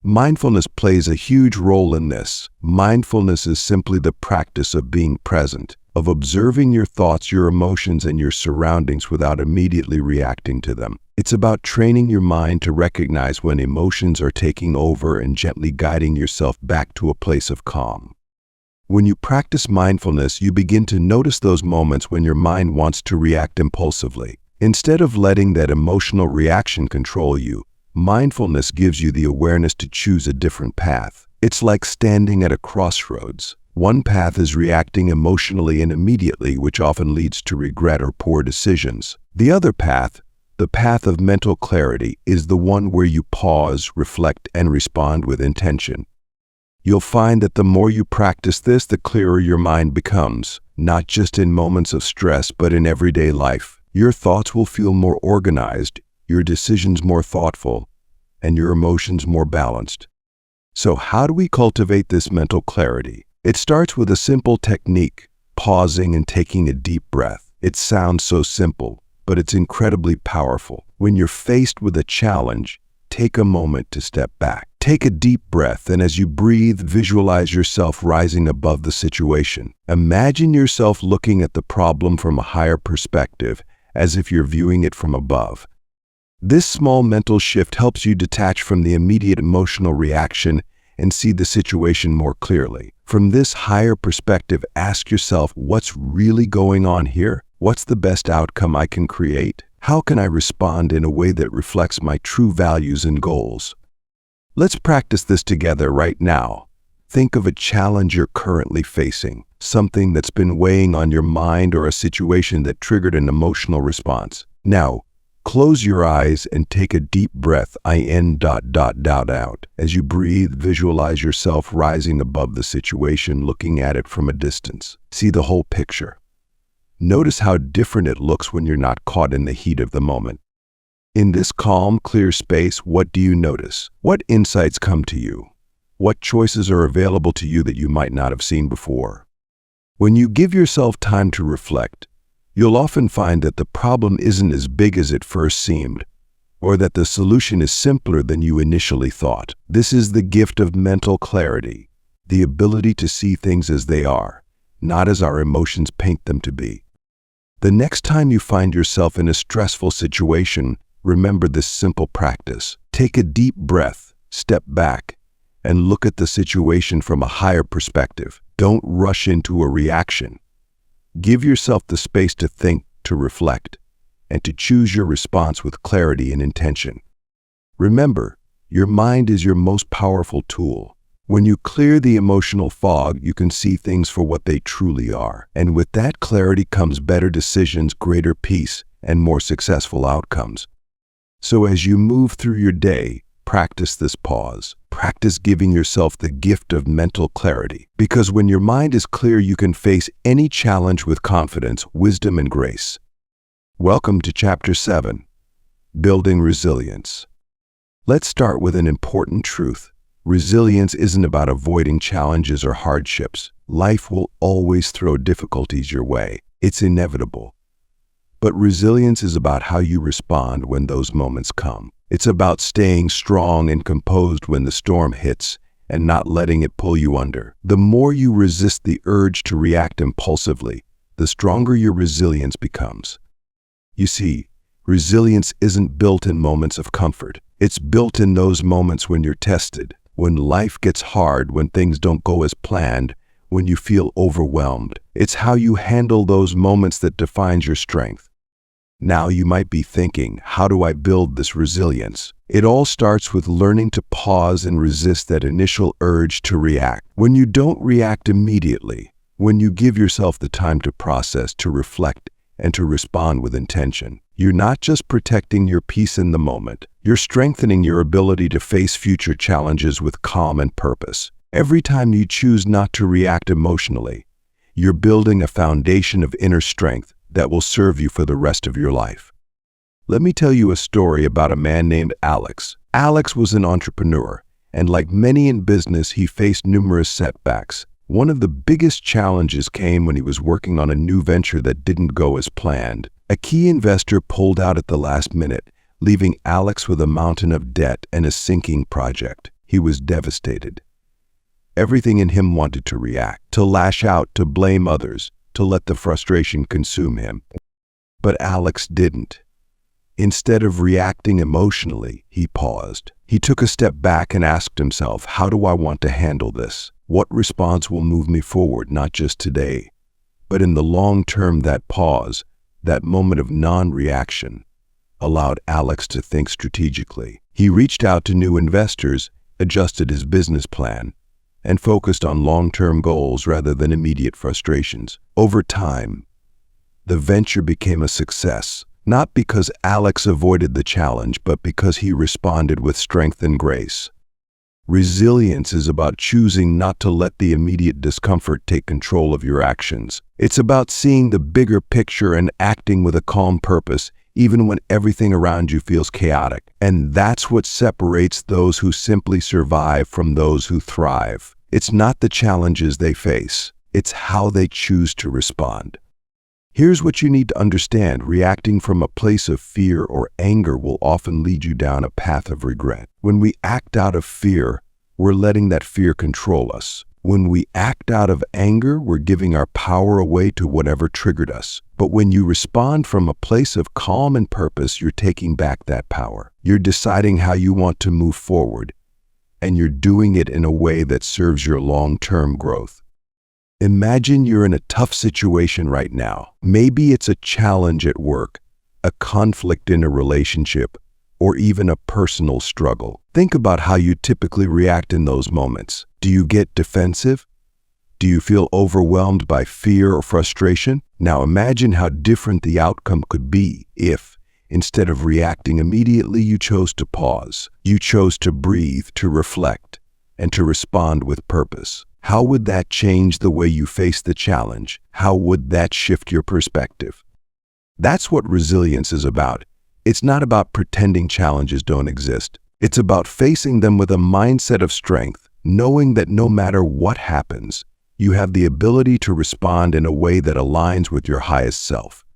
Mindfulness plays a huge role in this. Mindfulness is simply the practice of being present, of observing your thoughts, your emotions, and your surroundings without immediately reacting to them. It's about training your mind to recognize when emotions are taking over and gently guiding yourself back to a place of calm. When you practice mindfulness, you begin to notice those moments when your mind wants to react impulsively. Instead of letting that emotional reaction control you, mindfulness gives you the awareness to choose a different path. It's like standing at a crossroads. One path is reacting emotionally and immediately, which often leads to regret or poor decisions. The other path, The path of mental clarity is the one where you pause, reflect, and respond with intention. You'll find that the more you practice this, the clearer your mind becomes, not just in moments of stress, but in everyday life. Your thoughts will feel more organized, your decisions more thoughtful, and your emotions more balanced. So how do we cultivate this mental clarity? It starts with a simple technique, pausing and taking a deep breath. It sounds so simple, but it's incredibly powerful. When you're faced with a challenge, take a moment to step back. Take a deep breath, and as you breathe, visualize yourself rising above the situation. Imagine yourself looking at the problem from a higher perspective, as if you're viewing it from above. This small mental shift helps you detach from the immediate emotional reaction and see the situation more clearly. From this higher perspective, ask yourself, what's really going on here? What's the best outcome I can create? How can I respond in a way that reflects my true values and goals? Let's practice this together right now. Think of a challenge you're currently facing, something that's been weighing on your mind or a situation that triggered an emotional response. Now, close your eyes and take a deep breath out. As you breathe, visualize yourself rising above the situation, looking at it from a distance. See the whole picture. Notice how different it looks when you're not caught in the heat of the moment. In this calm, clear space, what do you notice? What insights come to you? What choices are available to you that you might not have seen before? When you give yourself time to reflect, you'll often find that the problem isn't as big as it first seemed, or that the solution is simpler than you initially thought. This is the gift of mental clarity, the ability to see things as they are, not as our emotions paint them to be. The next time you find yourself in a stressful situation, remember this simple practice. Take a deep breath, step back, and look at the situation from a higher perspective. Don't rush into a reaction. Give yourself the space to think, to reflect, and to choose your response with clarity and intention. Remember, your mind is your most powerful tool. When you clear the emotional fog, you can see things for what they truly are. And with that clarity comes better decisions, greater peace, and more successful outcomes. So as you move through your day, practice this pause. Practice giving yourself the gift of mental clarity. Because when your mind is clear, you can face any challenge with confidence, wisdom, and grace. Welcome to Chapter 7, Building Resilience. Let's start with an important truth. Resilience isn't about avoiding challenges or hardships. Life will always throw difficulties your way. It's inevitable. But resilience is about how you respond when those moments come. It's about staying strong and composed when the storm hits and not letting it pull you under. The more you resist the urge to react impulsively, the stronger your resilience becomes. You see, resilience isn't built in moments of comfort. It's built in those moments when you're tested, when life gets hard, when things don't go as planned, when you feel overwhelmed. It's how you handle those moments that defines your strength. Now you might be thinking, how do I build this resilience? It all starts with learning to pause and resist that initial urge to react. When you don't react immediately, when you give yourself the time to process, to reflect, and to respond with intention, you're not just protecting your peace in the moment, you're strengthening your ability to face future challenges with calm and purpose. Every time you choose not to react emotionally, you're building a foundation of inner strength that will serve you for the rest of your life. Let me tell you a story about a man named Alex. Alex was an entrepreneur, and like many in business, he faced numerous setbacks. One of the biggest challenges came when he was working on a new venture that didn't go as planned. A key investor pulled out at the last minute, leaving Alex with a mountain of debt and a sinking project. He was devastated. Everything in him wanted to react, to lash out, to blame others, to let the frustration consume him. But Alex didn't. Instead of reacting emotionally, he paused. He took a step back and asked himself, how do I want to handle this? What response will move me forward, not just today, but in the long term? That pause, that moment of non-reaction, allowed Alex to think strategically. He reached out to new investors, adjusted his business plan, and focused on long-term goals rather than immediate frustrations. Over time, the venture became a success, Not because Alex avoided the challenge, but because he responded with strength and grace. Resilience is about choosing not to let the immediate discomfort take control of your actions. It's about seeing the bigger picture and acting with a calm purpose, even when everything around you feels chaotic. And that's what separates those who simply survive from those who thrive. It's not the challenges they face, it's how they choose to respond. Here's what you need to understand. Reacting from a place of fear or anger will often lead you down a path of regret. When we act out of fear, we're letting that fear control us. When we act out of anger, we're giving our power away to whatever triggered us. But when you respond from a place of calm and purpose, you're taking back that power. You're deciding how you want to move forward, and you're doing it in a way that serves your long-term growth. Imagine you're in a tough situation right now. Maybe it's a challenge at work, a conflict in a relationship, or even a personal struggle. Think about how you typically react in those moments. Do you get defensive? Do you feel overwhelmed by fear or frustration? Now imagine how different the outcome could be if, instead of reacting immediately, you chose to pause. You chose to breathe, to reflect, and to respond with purpose. How would that change the way you face the challenge? How would that shift your perspective? That's what resilience is about. It's not about pretending challenges don't exist. It's about facing them with a mindset of strength, knowing that no matter what happens, you have the ability to respond in a way that aligns with your highest self.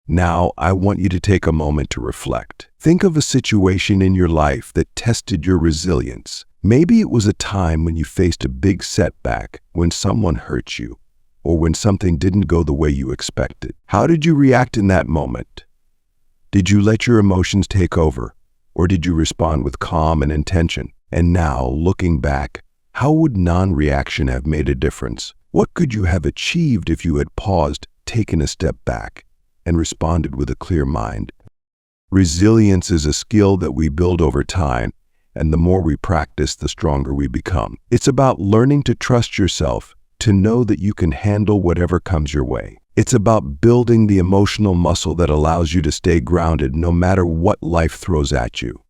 Now, I want you to take a moment to reflect. Think of a situation in your life that tested your resilience. Maybe it was a time when you faced a big setback, when someone hurt you, or when something didn't go the way you expected. How did you react in that moment? Did you let your emotions take over, or did you respond with calm and intention? And now, looking back, how would non-reaction have made a difference? What could you have achieved if you had paused, taken a step back, and responded with a clear mind? Resilience is a skill that we build over time, and the more we practice, the stronger we become. It's about learning to trust yourself, to know that you can handle whatever comes your way. It's about building the emotional muscle that allows you to stay grounded no matter what life throws at you.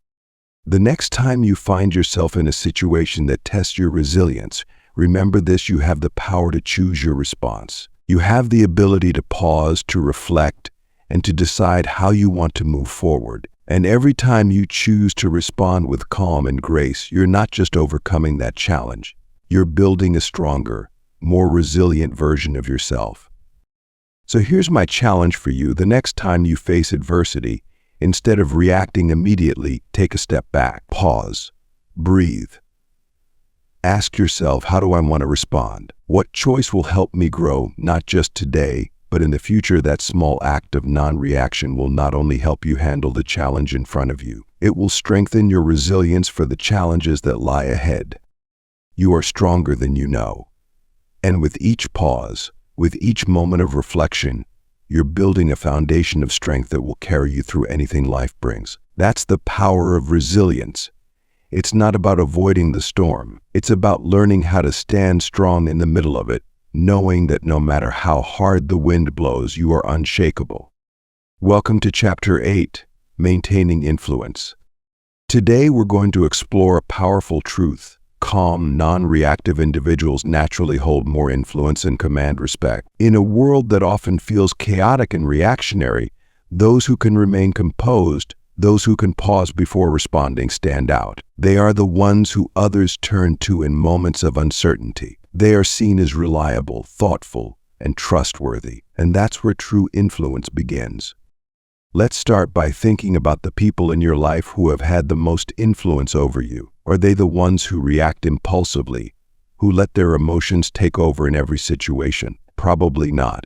The next time you find yourself in a situation that tests your resilience, remember this: you have the power to choose your response. You have the ability to pause, to reflect, and to decide how you want to move forward. And every time you choose to respond with calm and grace, you're not just overcoming that challenge. You're building a stronger, more resilient version of yourself. So here's my challenge for you. The next time you face adversity, instead of reacting immediately, take a step back, pause, breathe. Ask yourself, how do I want to respond? What choice will help me grow, not just today, but in the future? That small act of non-reaction will not only help you handle the challenge in front of you, it will strengthen your resilience for the challenges that lie ahead. You are stronger than you know. And with each pause, with each moment of reflection, you're building a foundation of strength that will carry you through anything life brings. That's the power of resilience. It's not about avoiding the storm. It's about learning how to stand strong in the middle of it, knowing that no matter how hard the wind blows, you are unshakable. Welcome to Chapter 8, Maintaining Influence. Today we're going to explore a powerful truth. Calm, non-reactive individuals naturally hold more influence and command respect. In a world that often feels chaotic and reactionary, those who can remain composed, those who can pause before responding, stand out. They are the ones who others turn to in moments of uncertainty. They are seen as reliable, thoughtful, and trustworthy, and that's where true influence begins. Let's start by thinking about the people in your life who have had the most influence over you. Are they the ones who react impulsively, who let their emotions take over in every situation? Probably not.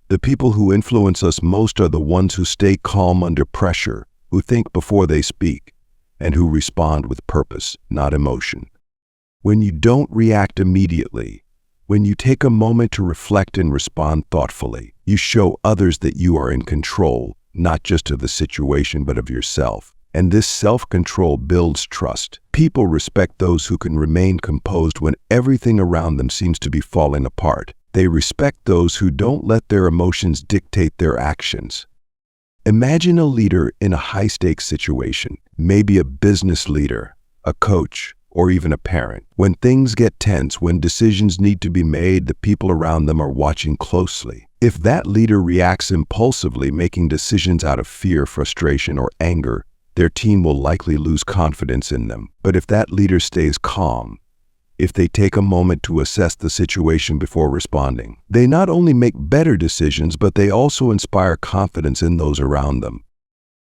The people who influence us most are the ones who stay calm under pressure, who think before they speak, and who respond with purpose, not emotion. When you don't react immediately, when you take a moment to reflect and respond thoughtfully, you show others that you are in control, not just of the situation, but of yourself. And this self-control builds trust. People respect those who can remain composed when everything around them seems to be falling apart. They respect those who don't let their emotions dictate their actions. Imagine a leader in a high-stakes situation, maybe a business leader, a coach, or even a parent. When things get tense, when decisions need to be made, the people around them are watching closely. If that leader reacts impulsively, making decisions out of fear, frustration, or anger, their team will likely lose confidence in them. But if that leader stays calm, if they take a moment to assess the situation before responding, they not only make better decisions, but they also inspire confidence in those around them.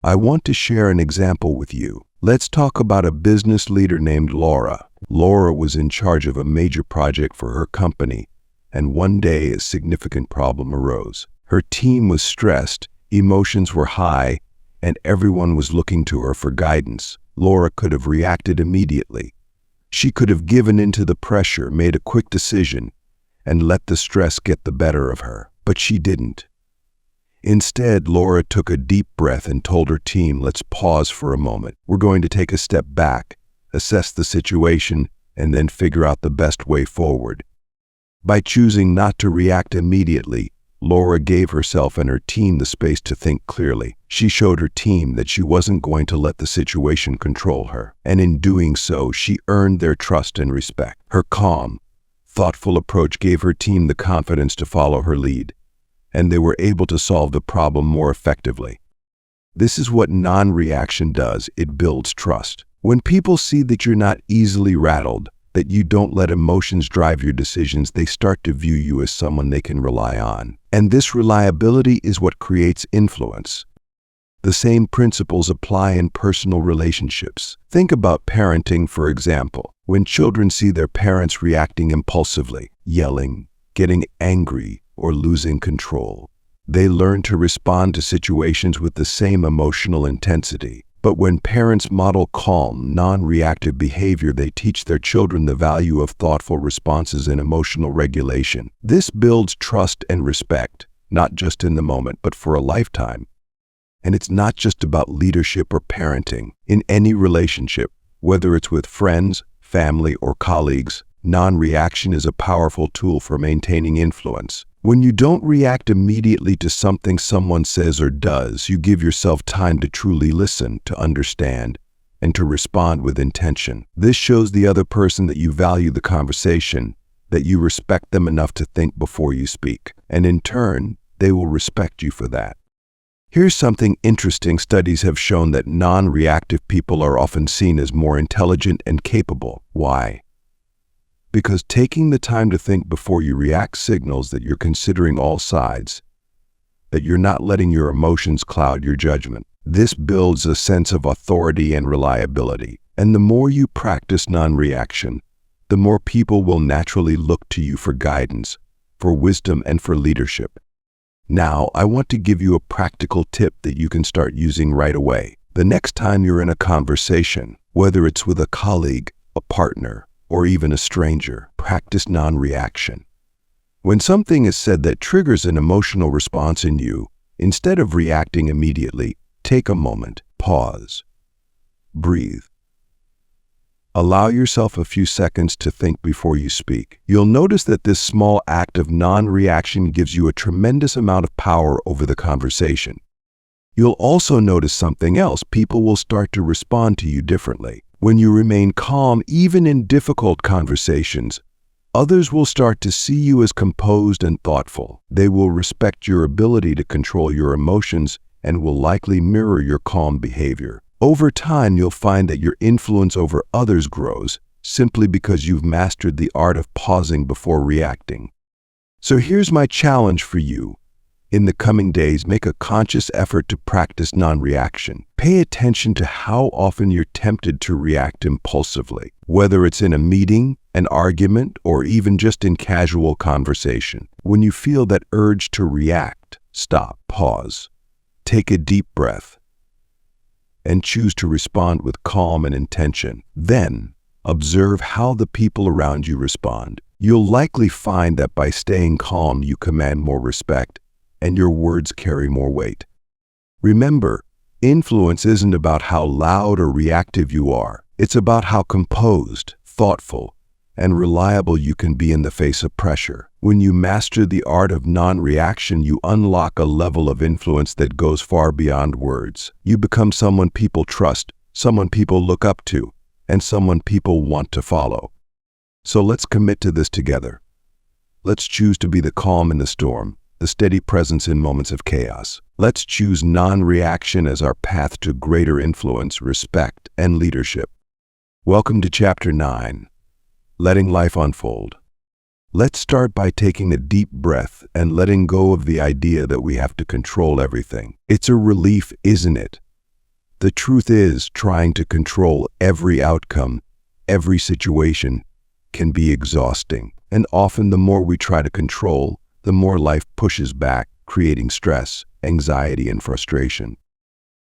I want to share an example with you. Let's talk about a business leader named Laura. Laura was in charge of a major project for her company, and one day a significant problem arose. Her team was stressed, emotions were high, and everyone was looking to her for guidance. Laura could have reacted immediately. She could have given in to the pressure, made a quick decision, and let the stress get the better of her. But she didn't. Instead, Laura took a deep breath and told her team, "Let's pause for a moment. We're going to take a step back, assess the situation, and then figure out the best way forward." By choosing not to react immediately, Laura gave herself and her team the space to think clearly. She showed her team that she wasn't going to let the situation control her, and in doing so, she earned their trust and respect. Her calm, thoughtful approach gave her team the confidence to follow her lead, and they were able to solve the problem more effectively. This is what non-reaction does. It builds trust. When people see that you're not easily rattled, that you don't let emotions drive your decisions, they start to view you as someone they can rely on. And this reliability is what creates influence. The same principles apply in personal relationships. Think about parenting, for example. When children see their parents reacting impulsively, yelling, getting angry, or losing control, they learn to respond to situations with the same emotional intensity. But when parents model calm, non-reactive behavior, they teach their children the value of thoughtful responses and emotional regulation. This builds trust and respect, not just in the moment, but for a lifetime. And it's not just about leadership or parenting. In any relationship, whether it's with friends, family, or colleagues, non-reaction is a powerful tool for maintaining influence. When you don't react immediately to something someone says or does, you give yourself time to truly listen, to understand, and to respond with intention. This shows the other person that you value the conversation, that you respect them enough to think before you speak, and in turn, they will respect you for that. Here's something interesting. Studies have shown that non-reactive people are often seen as more intelligent and capable. Why? Because taking the time to think before you react signals that you're considering all sides, that you're not letting your emotions cloud your judgment. This builds a sense of authority and reliability. And the more you practice non-reaction, the more people will naturally look to you for guidance, for wisdom, and for leadership. Now, I want to give you a practical tip that you can start using right away. The next time you're in a conversation, whether it's with a colleague, a partner, or even a stranger, practice non-reaction. When something is said that triggers an emotional response in you, instead of reacting immediately, take a moment, pause, breathe. Allow yourself a few seconds to think before you speak. You'll notice that this small act of non-reaction gives you a tremendous amount of power over the conversation. You'll also notice something else. People will start to respond to you differently. When you remain calm, even in difficult conversations, others will start to see you as composed and thoughtful. They will respect your ability to control your emotions and will likely mirror your calm behavior. Over time, you'll find that your influence over others grows simply because you've mastered the art of pausing before reacting. So here's my challenge for you. In the coming days, make a conscious effort to practice non-reaction. Pay attention to how often you're tempted to react impulsively, whether it's in a meeting, an argument, or even just in casual conversation. When you feel that urge to react, stop, pause, take a deep breath, and choose to respond with calm and intention. Then, observe how the people around you respond. You'll likely find that by staying calm, you command more respect, and your words carry more weight. Remember, influence isn't about how loud or reactive you are. It's about how composed, thoughtful, and reliable you can be in the face of pressure. When you master the art of non-reaction, you unlock a level of influence that goes far beyond words. You become someone people trust, someone people look up to, and someone people want to follow. So let's commit to this together. Let's choose to be the calm in the storm, the steady presence in moments of chaos. Let's choose non-reaction as our path to greater influence, respect, and leadership. Welcome to Chapter 9, Letting Life Unfold. Let's start by taking a deep breath and letting go of the idea that we have to control everything. It's a relief, isn't it? The truth is, trying to control every outcome, every situation, can be exhausting. And often the more we try to control, the more life pushes back, creating stress, anxiety, and frustration.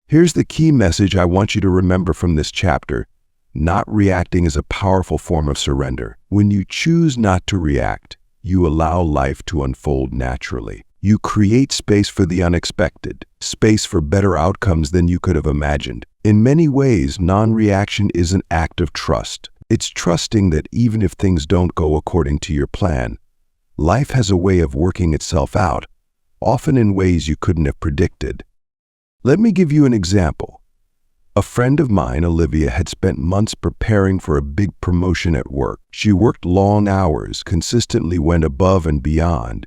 Here's the key message I want you to remember from this chapter. Not reacting is a powerful form of surrender. When you choose not to react, you allow life to unfold naturally. You create space for the unexpected, space for better outcomes than you could have imagined. In many ways, non-reaction is an act of trust. It's trusting that even if things don't go according to your plan, life has a way of working itself out, often in ways you couldn't have predicted. Let me give you an example. A friend of mine, Olivia, had spent months preparing for a big promotion at work. She worked long hours, consistently went above and beyond,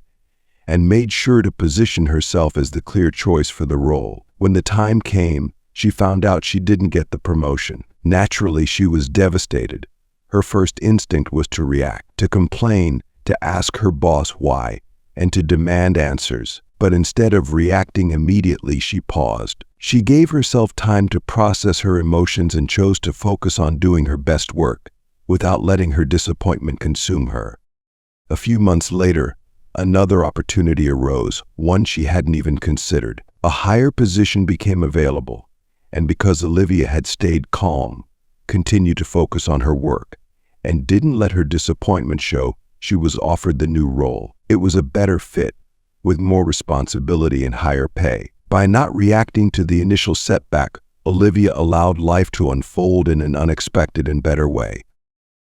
and made sure to position herself as the clear choice for the role. When the time came, she found out she didn't get the promotion. Naturally, she was devastated. Her first instinct was to react, to complain, to ask her boss why, and to demand answers. But instead of reacting immediately, she paused. She gave herself time to process her emotions and chose to focus on doing her best work, without letting her disappointment consume her. A few months later, another opportunity arose, one she hadn't even considered. A higher position became available, and because Olivia had stayed calm, continued to focus on her work, and didn't let her disappointment show, she was offered the new role. It was a better fit, with more responsibility and higher pay. By not reacting to the initial setback, Olivia allowed life to unfold in an unexpected and better way.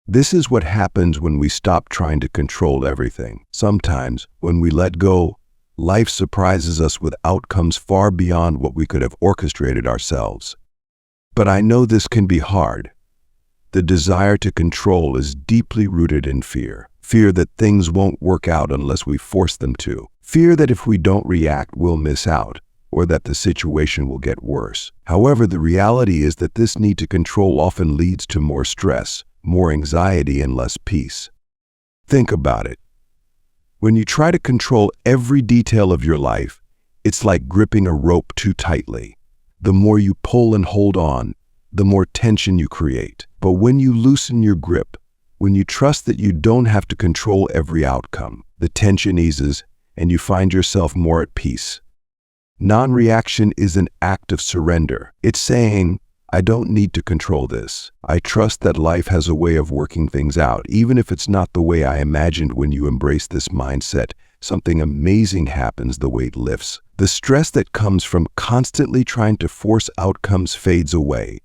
This is what happens when we stop trying to control everything. Sometimes, when we let go, life surprises us with outcomes far beyond what we could have orchestrated ourselves. But I know this can be hard. The desire to control is deeply rooted in fear. Fear that things won't work out unless we force them to. Fear that if we don't react, we'll miss out, or that the situation will get worse. However, the reality is that this need to control often leads to more stress, more anxiety, and less peace. Think about it. When you try to control every detail of your life, it's like gripping a rope too tightly. The more you pull and hold on, the more tension you create. But when you loosen your grip, when you trust that you don't have to control every outcome, the tension eases and you find yourself more at peace. Non-reaction is an act of surrender. It's saying, I don't need to control this. I trust that life has a way of working things out, even if it's not the way I imagined. When you embrace this mindset, something amazing happens. The weight lifts. The stress that comes from constantly trying to force outcomes fades away,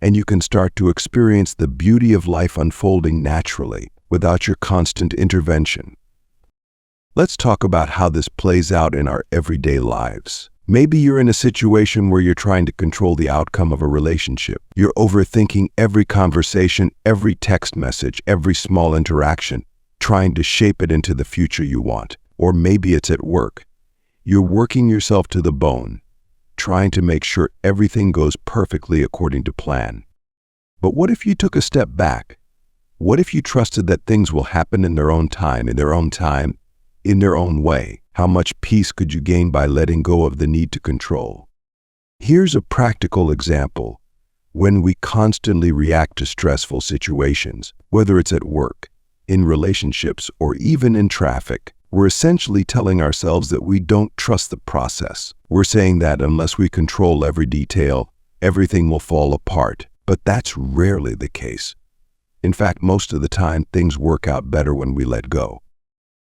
and you can start to experience the beauty of life unfolding naturally, without your constant intervention. Let's talk about how this plays out in our everyday lives. Maybe you're in a situation where you're trying to control the outcome of a relationship. You're overthinking every conversation, every text message, every small interaction, trying to shape it into the future you want. Or maybe it's at work. You're working yourself to the bone, trying to make sure everything goes perfectly according to plan. But what if you took a step back? What if you trusted that things will happen in their own time, in their own way? How much peace could you gain by letting go of the need to control? Here's a practical example. When we constantly react to stressful situations, whether it's at work, in relationships, or even in traffic, we're essentially telling ourselves that we don't trust the process. We're saying that unless we control every detail, everything will fall apart. But that's rarely the case. In fact, most of the time, things work out better when we let go.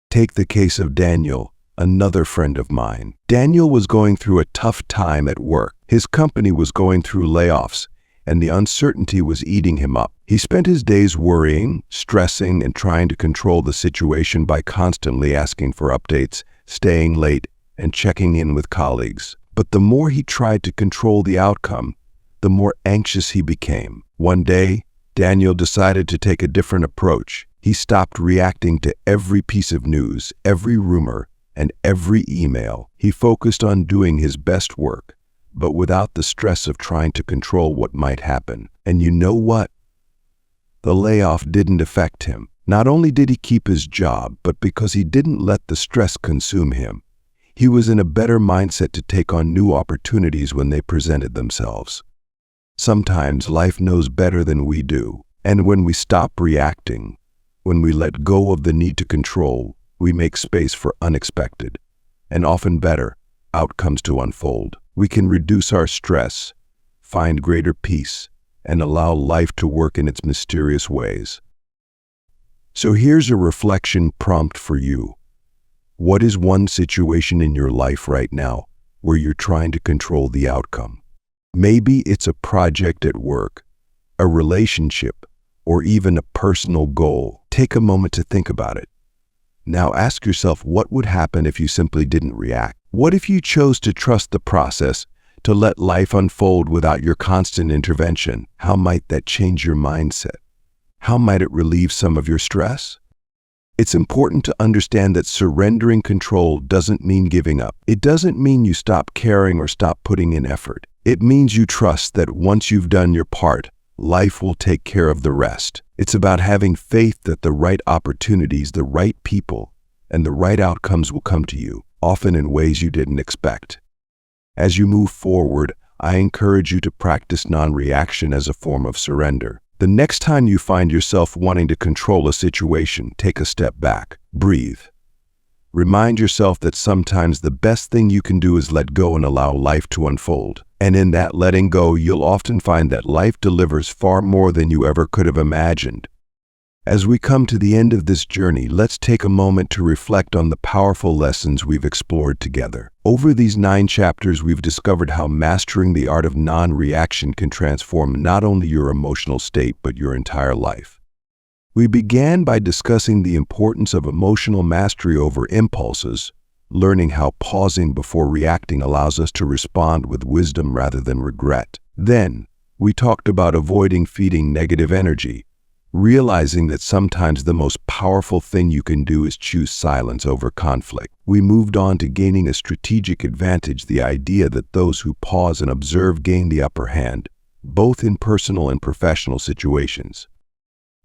Take the case of Daniel, another friend of mine. Daniel was going through a tough time at work. His company was going through layoffs, and the uncertainty was eating him up. He spent his days worrying, stressing, and trying to control the situation by constantly asking for updates, staying late, and checking in with colleagues. But the more he tried to control the outcome, the more anxious he became. One day, Daniel decided to take a different approach. He stopped reacting to every piece of news, every rumor, and every email. He focused on doing his best work, but without the stress of trying to control what might happen. And you know what? The layoff didn't affect him. Not only did he keep his job, but because he didn't let the stress consume him, he was in a better mindset to take on new opportunities when they presented themselves. Sometimes life knows better than we do, and when we stop reacting, when we let go of the need to control, we make space for unexpected, and often better, outcomes to unfold. We can reduce our stress, find greater peace, and allow life to work in its mysterious ways. So here's a reflection prompt for you. What is one situation in your life right now where you're trying to control the outcome? Maybe it's a project at work, a relationship, or even a personal goal. Take a moment to think about it. Now ask yourself, what would happen if you simply didn't react? What if you chose to trust the process, to let life unfold without your constant intervention? How might that change your mindset? How might it relieve some of your stress? It's important to understand that surrendering control doesn't mean giving up. It doesn't mean you stop caring or stop putting in effort. It means you trust that once you've done your part, life will take care of the rest. It's about having faith that the right opportunities, the right people, and the right outcomes will come to you, often in ways you didn't expect. As you move forward, I encourage you to practice non-reaction as a form of surrender. The next time you find yourself wanting to control a situation, take a step back, breathe. Remind yourself that sometimes the best thing you can do is let go and allow life to unfold. And in that letting go, you'll often find that life delivers far more than you ever could have imagined. As we come to the end of this journey, let's take a moment to reflect on the powerful lessons we've explored together. Over these 9 chapters, we've discovered how mastering the art of non-reaction can transform not only your emotional state, but your entire life. We began by discussing the importance of emotional mastery over impulses, learning how pausing before reacting allows us to respond with wisdom rather than regret. Then, we talked about avoiding feeding negative energy, realizing that sometimes the most powerful thing you can do is choose silence over conflict. We moved on to gaining a strategic advantage, the idea that those who pause and observe gain the upper hand, both in personal and professional situations.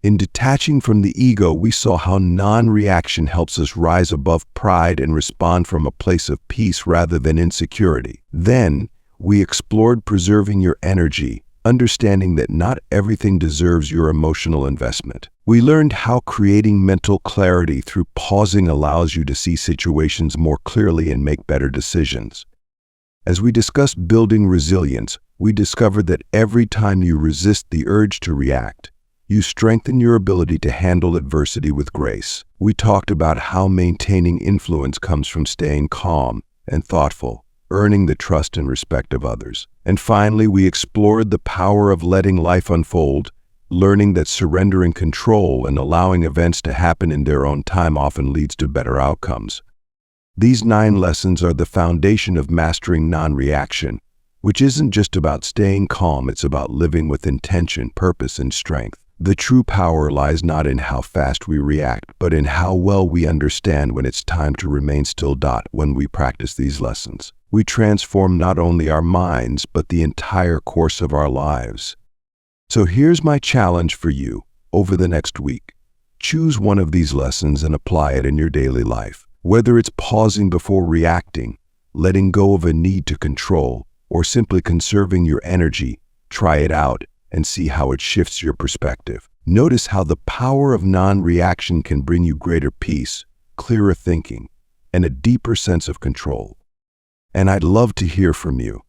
In detaching from the ego, we saw how non-reaction helps us rise above pride and respond from a place of peace rather than insecurity. Then, we explored preserving your energy, understanding that not everything deserves your emotional investment. We learned how creating mental clarity through pausing allows you to see situations more clearly and make better decisions. As we discussed building resilience, we discovered that every time you resist the urge to react, you strengthen your ability to handle adversity with grace. We talked about how maintaining influence comes from staying calm and thoughtful, earning the trust and respect of others. And finally, we explored the power of letting life unfold, learning that surrendering control and allowing events to happen in their own time often leads to better outcomes. These 9 lessons are the foundation of mastering non-reaction, which isn't just about staying calm, it's about living with intention, purpose, and strength. The true power lies not in how fast we react, but in how well we understand when it's time to remain still. When we practice these lessons, we transform not only our minds, but the entire course of our lives. So here's my challenge for you over the next week. Choose one of these lessons and apply it in your daily life. Whether it's pausing before reacting, letting go of a need to control, or simply conserving your energy, try it out and see how it shifts your perspective. Notice how the power of non-reaction can bring you greater peace, clearer thinking, and a deeper sense of control. And I'd love to hear from you.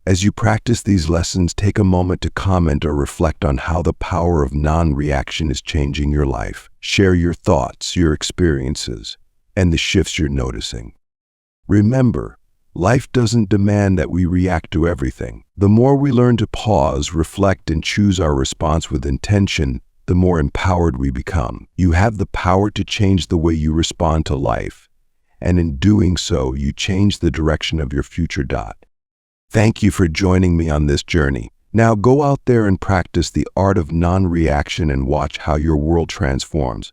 As you practice these lessons, take a moment to comment or reflect on how the power of non-reaction is changing your life. Share your thoughts, your experiences, and the shifts you're noticing. Remember, Life doesn't demand that we react to everything. The more we learn to pause, reflect, and choose our response with intention, the more empowered we become. You have the power to change the way you respond to life, and in doing so, you change the direction of your future. Thank you for joining me on this journey. Now go out there and practice the art of non-reaction and watch how your world transforms.